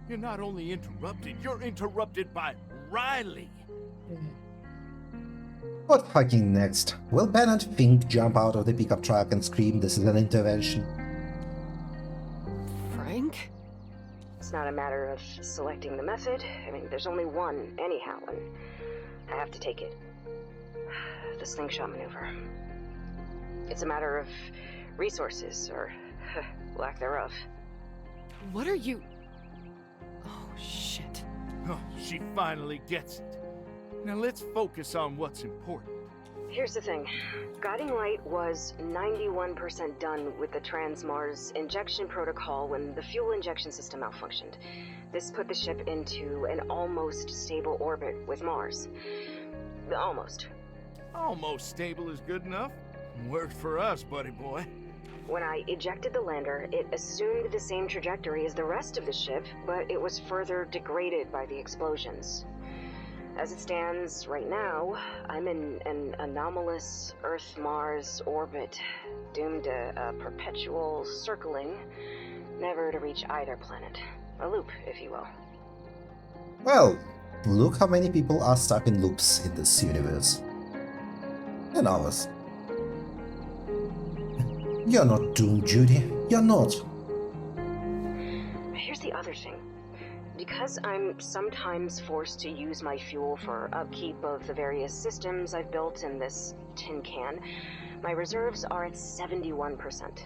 You're not only interrupted, you're interrupted by Riley. What fucking next? Will Ben and Fink jump out of the pickup truck and scream this is an intervention? Frank? It's not a matter of selecting the method. I mean, there's only one anyhow, and I have to take it. The slingshot maneuver. It's a matter of resources, or lack thereof. What are you... Oh, shit. Oh, she finally gets it. Now let's focus on what's important. Here's the thing. Guiding Light was 91% done with the Transmars injection protocol when the fuel injection system malfunctioned. This put the ship into an almost stable orbit with Mars. Almost. Almost stable is good enough. Worked for us, buddy boy. When I ejected the lander, it assumed the same trajectory as the rest of the ship, but it was further degraded by the explosions. As it stands right now, I'm in an anomalous Earth-Mars orbit, doomed to a perpetual circling, never to reach either planet. A loop, if you will. Well, look how many people are stuck in loops in this universe. And ours. You're not doomed, Judy. You're not. Here's the other thing. Because I'm sometimes forced to use my fuel for upkeep of the various systems I've built in this tin can, my reserves are at 71%.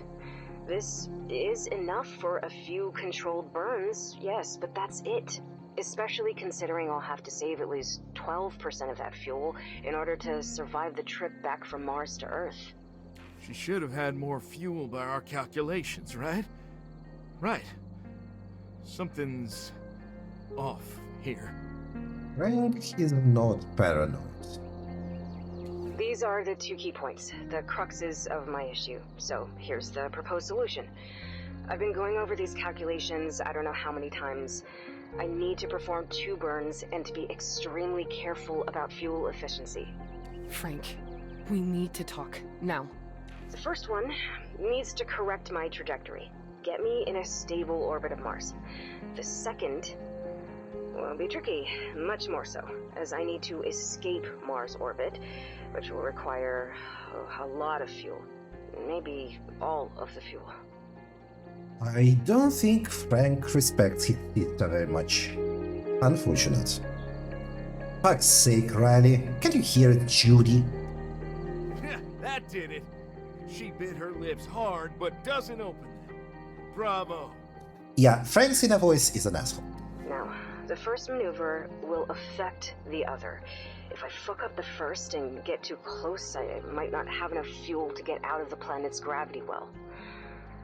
This is enough for a few controlled burns, yes, but that's it. Especially considering I'll have to save at least 12% of that fuel in order to survive the trip back from Mars to Earth. She should have had more fuel by our calculations, right? Right. Something's off here. Frank is not paranoid. These are the two key points, the cruxes of my issue. So here's the proposed solution. I've been going over these calculations I don't know how many times. I need to perform 2 burns and to be extremely careful about fuel efficiency. Frank, we need to talk, now. The first one needs to correct my trajectory, get me in a stable orbit of Mars. The second will be tricky, much more so, as I need to escape Mars orbit, which will require a lot of fuel. Maybe all of the fuel. I don't think Frank respects his sister very much. Unfortunate. Fuck's sake, Riley. Can you hear it, Judy? That did it. She bit her lips hard, but doesn't open them. Bravo. Yeah, Frank's inner voice is an asshole. Now, the first maneuver will affect the other. If I fuck up the first and get too close, I might not have enough fuel to get out of the planet's gravity well.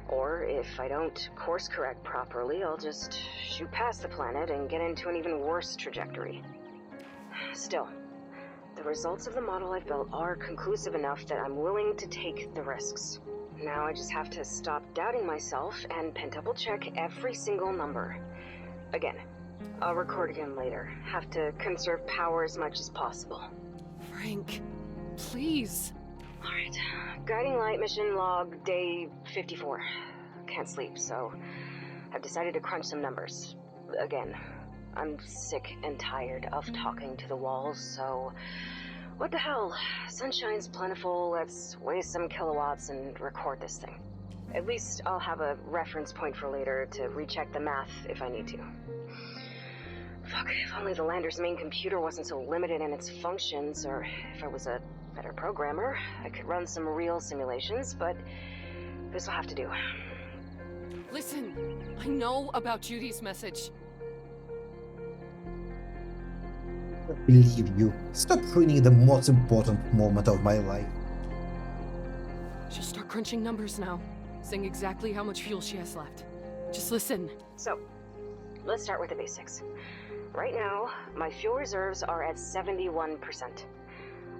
Or if I don't course correct properly, I'll just shoot past the planet and get into an even worse trajectory. Still, the results of the model I've built are conclusive enough that I'm willing to take the risks. Now I just have to stop doubting myself and pentuple check every single number. Again, I'll record again later. Have to conserve power as much as possible. Frank, please. Alright, guiding light mission log day 54. Can't sleep, so I've decided to crunch some numbers. Again, I'm sick and tired of talking to the walls, so what the hell? Sunshine's plentiful, let's waste some kilowatts and record this thing. At least I'll have a reference point for later to recheck the math if I need to. Fuck, if only the lander's main computer wasn't so limited in its functions, or if I was a better programmer, I could run some real simulations, but this will have to do. Listen, I know about Judy's message. I don't believe you. Stop ruining the most important moment of my life. She'll start crunching numbers now, saying exactly how much fuel she has left. Just listen. So, let's start with the basics. Right now, my fuel reserves are at 71%.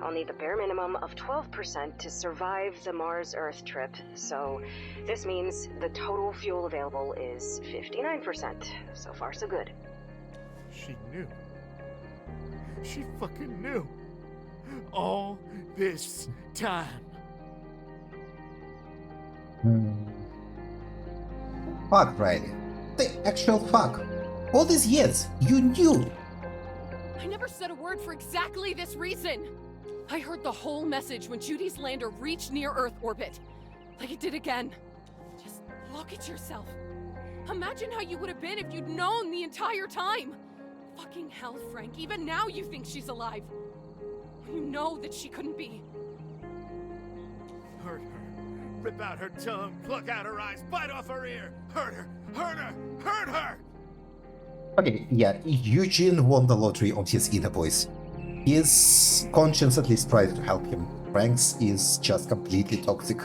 I'll need the bare minimum of 12% to survive the Mars-Earth trip, so this means the total fuel available is 59%. So far, so good. She knew. She fucking knew. All this time. Fuck, Riley. The actual fuck. All these years, you knew. I never said a word for exactly this reason. I heard the whole message when Judy's lander reached near-Earth orbit. Like it did again. Just look at yourself. Imagine how you would have been if you'd known the entire time. Fucking hell, Frank. Even now you think she's alive. You know that she couldn't be. Hurt her. Rip out her tongue, pluck out her eyes, bite off her ear. Hurt her! Hurt her! Hurt her! Okay, yeah, Eugene won the lottery on his inner voice. His conscience at least tried to help him. Frank's is just completely toxic.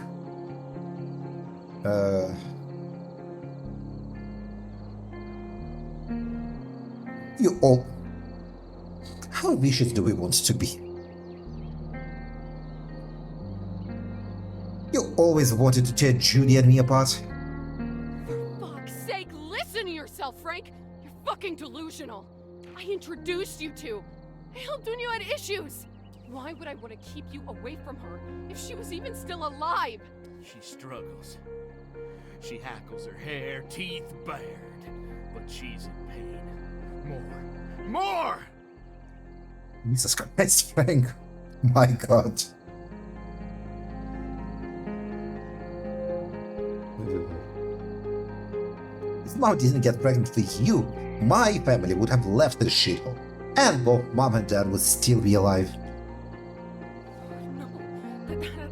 You all... How vicious do we want to be? You always wanted to tear Judy and me apart. For fuck's sake, listen to yourself, Frank! You're fucking delusional. I introduced you to. I helped when you had issues. Why would I want to keep you away from her if she was even still alive? She struggles. She hackles her hair, teeth bared. But she's in pain. More. More! Jesus Christ, Frank. My God. If Mom didn't get pregnant with you, my family would have left the shithole. And both Mom and Dad would still be alive. No,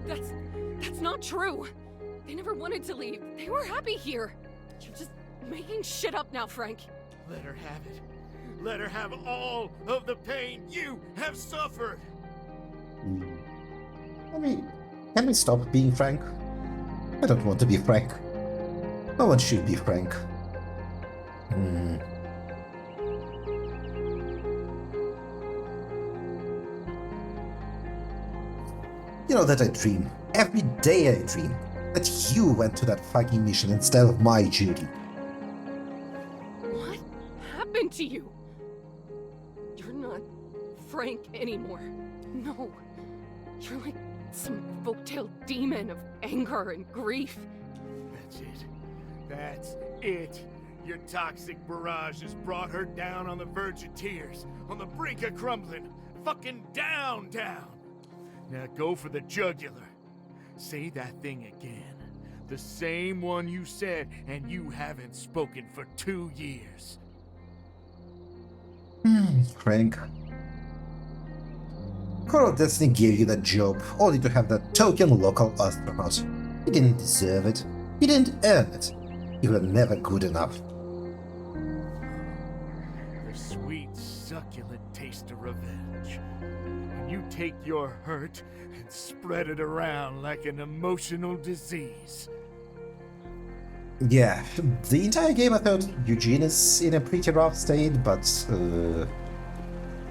that's not true. They never wanted to leave. They were happy here. You're just making shit up now, Frank. Let her have it. Let her have all of the pain you have suffered. Can we stop being frank? I don't want to be frank. No one should be frank. You know that I dream. Every day I dream that you went to that fucking mission instead of my Judy. What happened to you? You're not Frank anymore. No. You're like some folktale demon of anger and grief. That's it. That's it. Your toxic barrage has brought her down on the verge of tears, on the brink of crumbling, fucking down. Now go for the jugular. Say that thing again. The same one you said, and you haven't spoken for 2 years. Frank. Coral Destiny gave you that job, only to have that token local astronaut. You didn't deserve it. You didn't earn it. You were never good enough. The sweet, succulent taste of revenge. And you take your hurt and spread it around like an emotional disease. Yeah, the entire game I thought Eugene is in a pretty rough state, but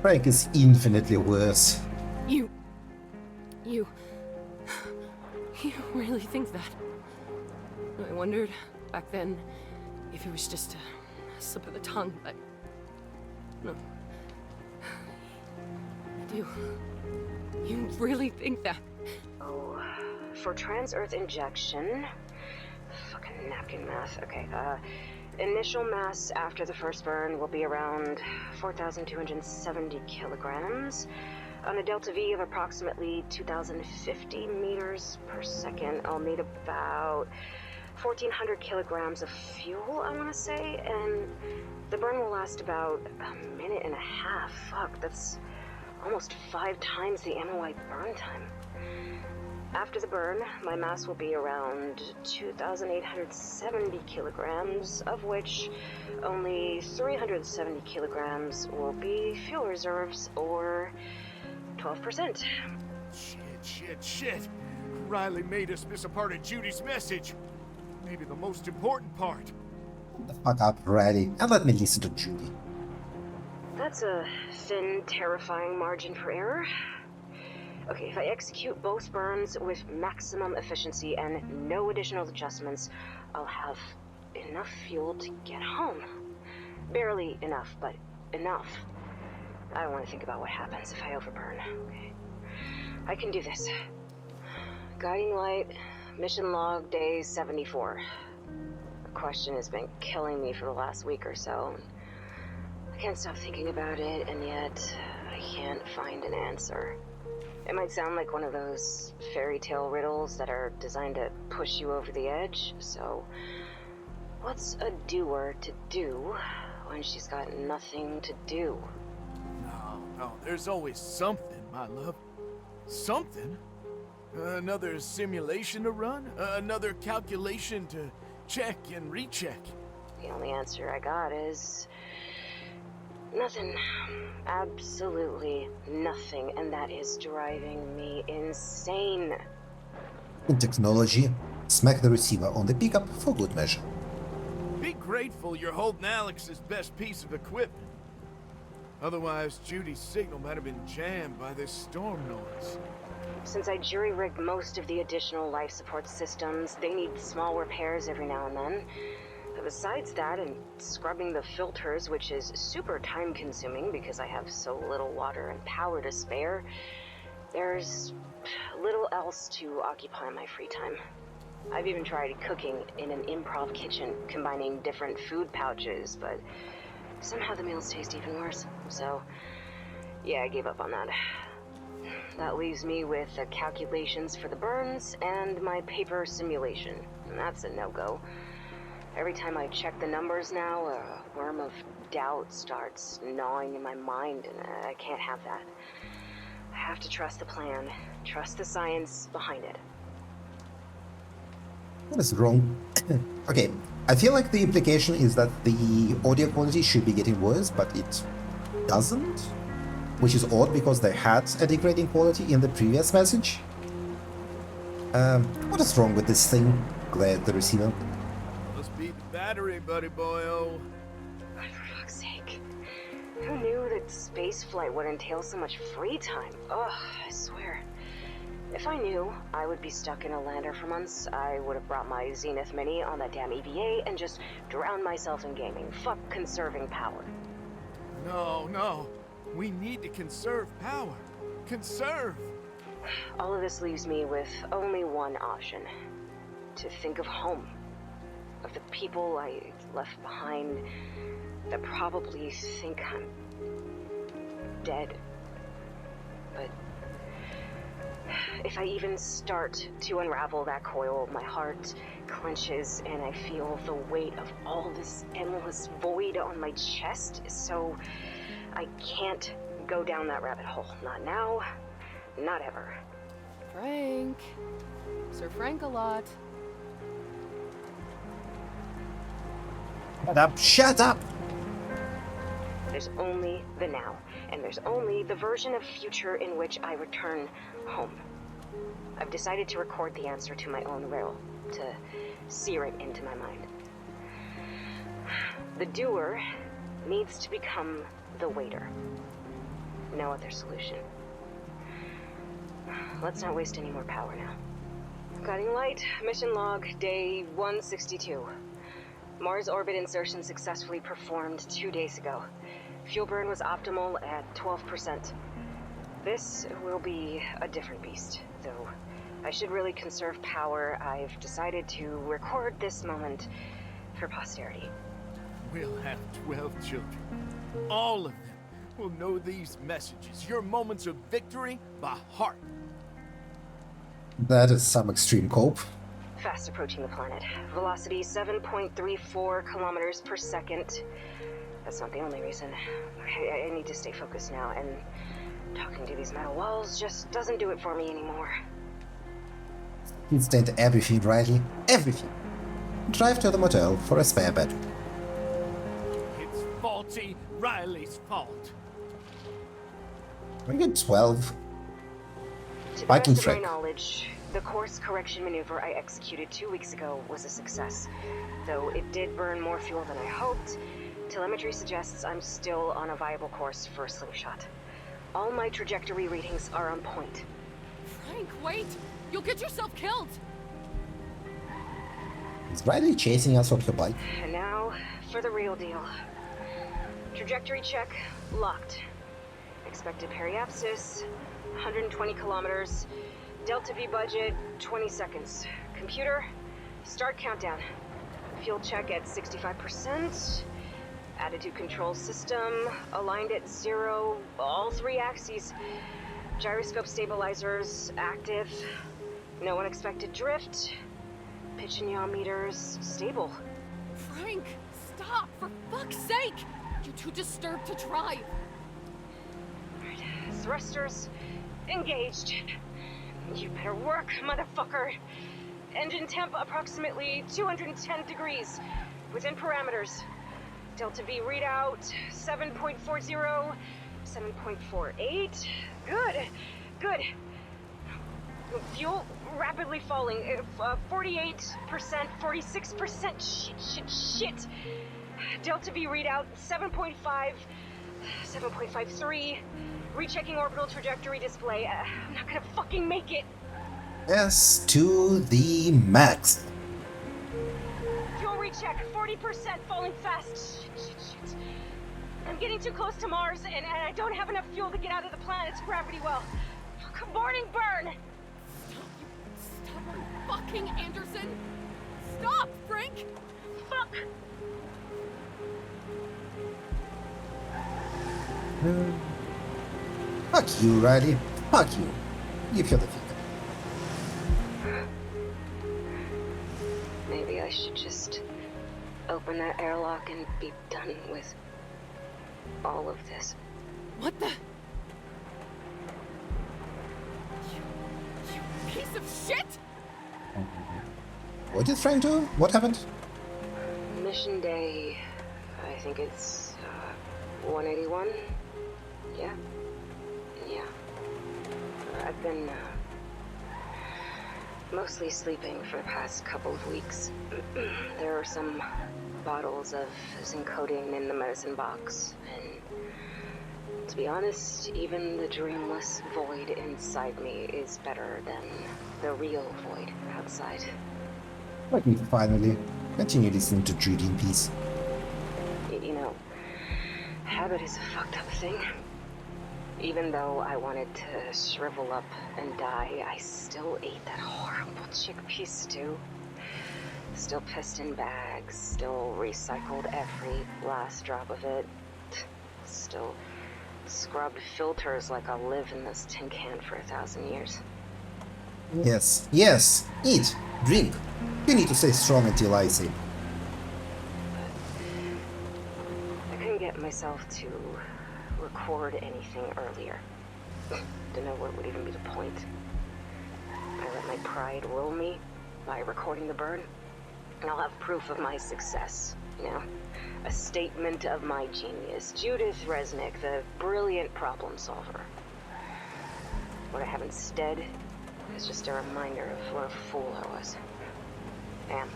Frank is infinitely worse. You really think that? I wondered back then if it was just a slip of the tongue, but no. I do. You really think that? Oh, for trans-Earth injection... Fucking napkin math. Okay, initial mass after the first burn will be around 4,270 kilograms. On a delta V of approximately 2,050 meters per second, I'll need about 1,400 kilograms of fuel, I want to say, and the burn will last about a minute and a half. Fuck, that's almost 5 times the MOI burn time. After the burn, my mass will be around 2,870 kilograms, of which only 370 kilograms will be fuel reserves, or 12%. Shit. Riley made us miss a part of Judy's message. Maybe the most important part. Shut the fuck up, Riley, and let me listen to Judy. That's a thin, terrifying margin for error. Okay, if I execute both burns with maximum efficiency and no additional adjustments, I'll have enough fuel to get home. Barely enough, but enough. I don't want to think about what happens if I overburn, okay? I can do this. Guiding light, mission log, day 74. The question has been killing me for the last week or so. I can't stop thinking about it, and yet I can't find an answer. It might sound like one of those fairy tale riddles that are designed to push you over the edge, so what's a doer to do when she's got nothing to do? No, there's always something, my love. Something? Another simulation to run? Another calculation to check and recheck? The only answer I got is... nothing. Absolutely nothing, and that is driving me insane. In technology, smack the receiver on the pickup for good measure. Be grateful you're holding Alex's best piece of equipment. Otherwise, Judy's signal might have been jammed by this storm noise. Since I jury-rigged most of the additional life support systems, they need small repairs every now and then. Besides that, and scrubbing the filters, which is super time-consuming because I have so little water and power to spare, there's little else to occupy my free time. I've even tried cooking in an improv kitchen, combining different food pouches, but somehow the meals taste even worse. So, yeah, I gave up on that. That leaves me with the calculations for the burns and my paper simulation, and that's a no-go. Every time I check the numbers now, a worm of doubt starts gnawing in my mind, and I can't have that. I have to trust the plan, trust the science behind it. What is wrong? Okay, I feel like the implication is that the audio quality should be getting worse, but it doesn't? Which is odd because they had a degrading quality in the previous message. What is wrong with this thing? Glad the receiver. Beat the battery, buddy boyo. For fuck's sake. Who knew that spaceflight would entail so much free time? Ugh, I swear. If I knew I would be stuck in a lander for months, I would have brought my Zenith Mini on that damn EVA and just drowned myself in gaming. Fuck conserving power. No. We need to conserve power. Conserve! All of this leaves me with only one option. To think of home. of the people I left behind that probably think I'm dead. But if I even start to unravel that coil, my heart clenches and I feel the weight of all this endless void on my chest, so I can't go down that rabbit hole. Not now, not ever. Frank. Sir Frank-a-Lot. Shut up! Shut up! There's only the now, and there's only the version of future in which I return home. I've decided to record the answer to my own riddle, to sear it into my mind. The doer needs to become the waiter. No other solution. Let's not waste any more power now. Guiding light, mission log, day 162. Mars orbit insertion successfully performed 2 days ago. Fuel burn was optimal at 12%. This will be a different beast, though I should really conserve power. I've decided to record this moment for posterity. We'll have 12 children. All of them will know these messages, your moments of victory, by heart. That is some extreme cope. Fast approaching the planet. Velocity 7.34 kilometers per second. That's not the only reason. I need to stay focused now, and talking to these metal walls just doesn't do it for me anymore. Instant everything, Riley. Everything. Drive to the motel for a spare bed. It's faulty Riley's fault. We get 12. To the Viking best of my Frank. knowledge, the course correction maneuver I executed 2 weeks ago was a success. Though it did burn more fuel than I hoped, telemetry suggests I'm still on a viable course for a slingshot. All my trajectory readings are on point. Frank, wait! You'll get yourself killed! Is Riley chasing us with her bike? And now, for the real deal. Trajectory check, locked. Expected periapsis, 120 kilometers. Delta V budget, 20 seconds. Computer, start countdown. Fuel check at 65%. Attitude control system, aligned at 0, all 3 axes. Gyroscope stabilizers, active. No unexpected drift. Pitch and yaw meters, stable. Frank, stop! For fuck's sake! You're too disturbed to drive. Right. Thrusters, engaged. You better work, motherfucker. Engine temp approximately 210 degrees. Within parameters. Delta V readout 7.40, 7.48. Good, good. Fuel rapidly falling. 48%, 46%. Shit. Delta V readout 7.5, 7.53. Rechecking orbital trajectory display. I'm not gonna fucking make it. Yes, to the max. Fuel recheck 40%, falling fast. Shit. I'm getting too close to Mars, and I don't have enough fuel to get out of the planet's gravity well. Morning burn! Stop, fucking Anderson! Stop, Frank! Fuck! Fuck you, Riley. Fuck you. You feel the finger. Maybe I should just open that airlock and be done with all of this. What the? You piece of shit! What did Frank do? What happened? Mission day, I think it's 181. Yeah. I've been mostly sleeping for the past couple of weeks. There are some bottles of Zincodine in the medicine box, and to be honest, even the dreamless void inside me is better than the real void outside. Let me finally continue listening to Judy in peace. You know, habit is a fucked up thing. Even though I wanted to shrivel up and die, I still ate that horrible chickpea stew. Still pissed in bags, still recycled every last drop of it. Still scrubbed filters like I'll live in this tin can for 1,000 years. Yes, yes, eat, drink. You need to stay strong until I say. I couldn't get myself to record anything earlier. Didn't know what would even be the point. I let my pride rule me by recording the burn, and I'll have proof of my success, you know? A statement of my genius. Judith Resnick, the brilliant problem solver. What I have instead is just a reminder of what a fool I was. Damn.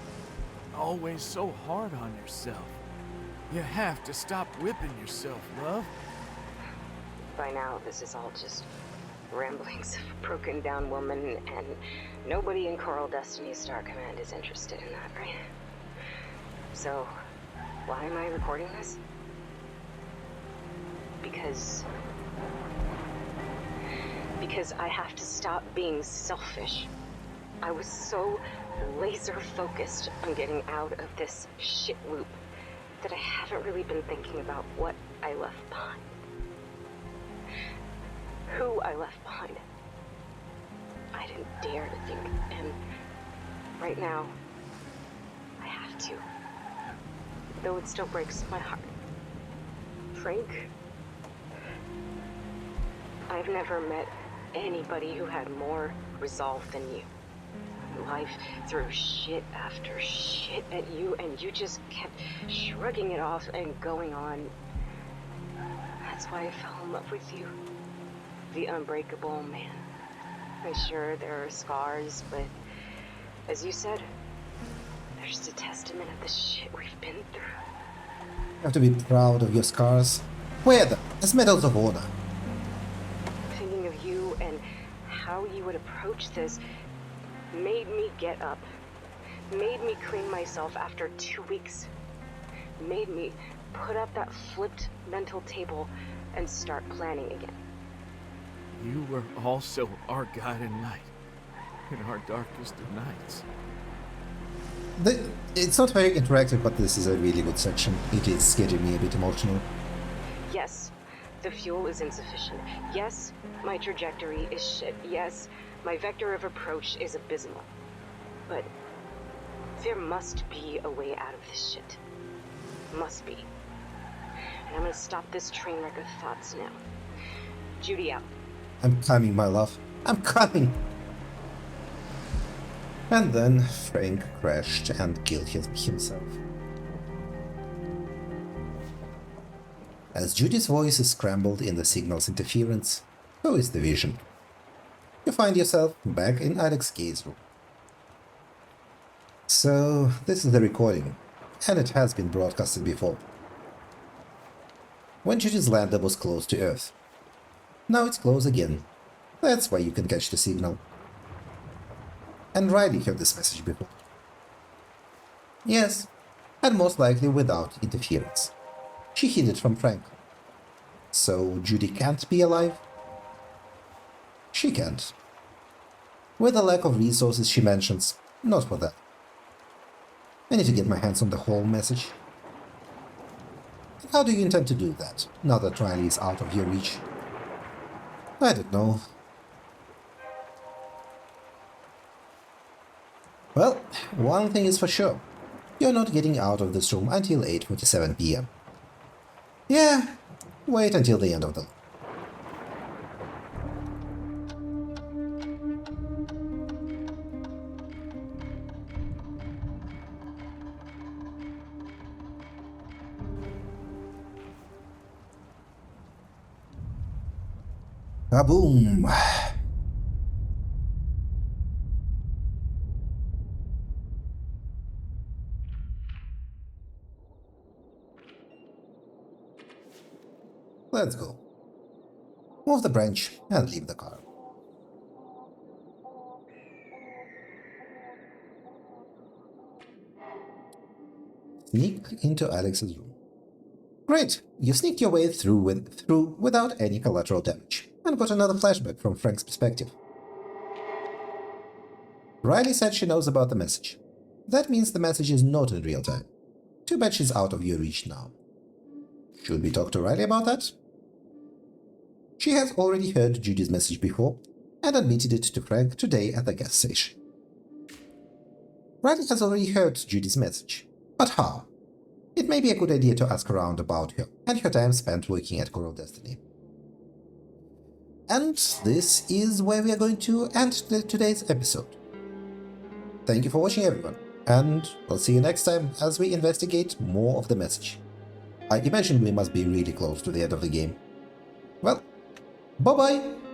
Always so hard on yourself. You have to stop whipping yourself, love. By now, this is all just ramblings of a broken down woman, and nobody in Coral Destiny's Star Command is interested in that, right? So, why am I recording this? Because I have to stop being selfish. I was so laser focused on getting out of this shit loop that I haven't really been thinking about what I left behind. Who I left behind. I didn't dare to think, and right now, I have to. Though it still breaks my heart. Frank, I've never met anybody who had more resolve than you. Life threw shit after shit at you, and you just kept shrugging it off and going on. That's why I fell in love with you. The unbreakable man. I'm sure there are scars, but as you said, they're just a testament of the shit we've been through. You have to be proud of your scars. Wear them as medals of honor. Thinking of you and how you would approach this made me get up. Made me clean myself after 2 weeks. Made me put up that flipped mental table and start planning again. You were also our guiding light in our darkest of nights. It's not very interactive, but this is a really good section. It is getting me a bit emotional. Yes, the fuel is insufficient. Yes, my trajectory is shit. Yes, my vector of approach is abysmal. But there must be a way out of this shit. Must be. And I'm gonna stop this train wreck of thoughts now. Judy out. I'm coming, my love. I'm coming! And then Frank crashed and killed himself. As Judy's voice is scrambled in the signal's interference, so is the vision. You find yourself back in Alex Kay's room. So, this is the recording, and it has been broadcasted before. When Judy's lander was close to Earth. Now it's close again. That's why you can catch the signal. And Riley heard this message before. Yes, and most likely without interference. She hid it from Frank. So Judy can't be alive? She can't. With the lack of resources she mentions, not for that. I need to get my hands on the whole message. How do you intend to do that, now that Riley is out of your reach? I don't know. Well, one thing is for sure. You're not getting out of this room until 8:47 PM. Yeah, wait until the end of the loop. Kaboom! Let's go. Move the branch and leave the car. Sneak into Alex's room. Great, you sneaked your way through without any collateral damage, and got another flashback from Frank's perspective. Riley said she knows about the message. That means the message is not in real time. Too bad she's out of your reach now. Should we talk to Riley about that? She has already heard Judy's message before and admitted it to Frank today at the gas station. Riley has already heard Judy's message, but how? It may be a good idea to ask around about her and her time spent working at Coral Destiny. And this is where we are going to end today's episode. Thank you for watching, everyone, and we'll see you next time as we investigate more of the message. I imagine we must be really close to the end of the game. Well, bye-bye!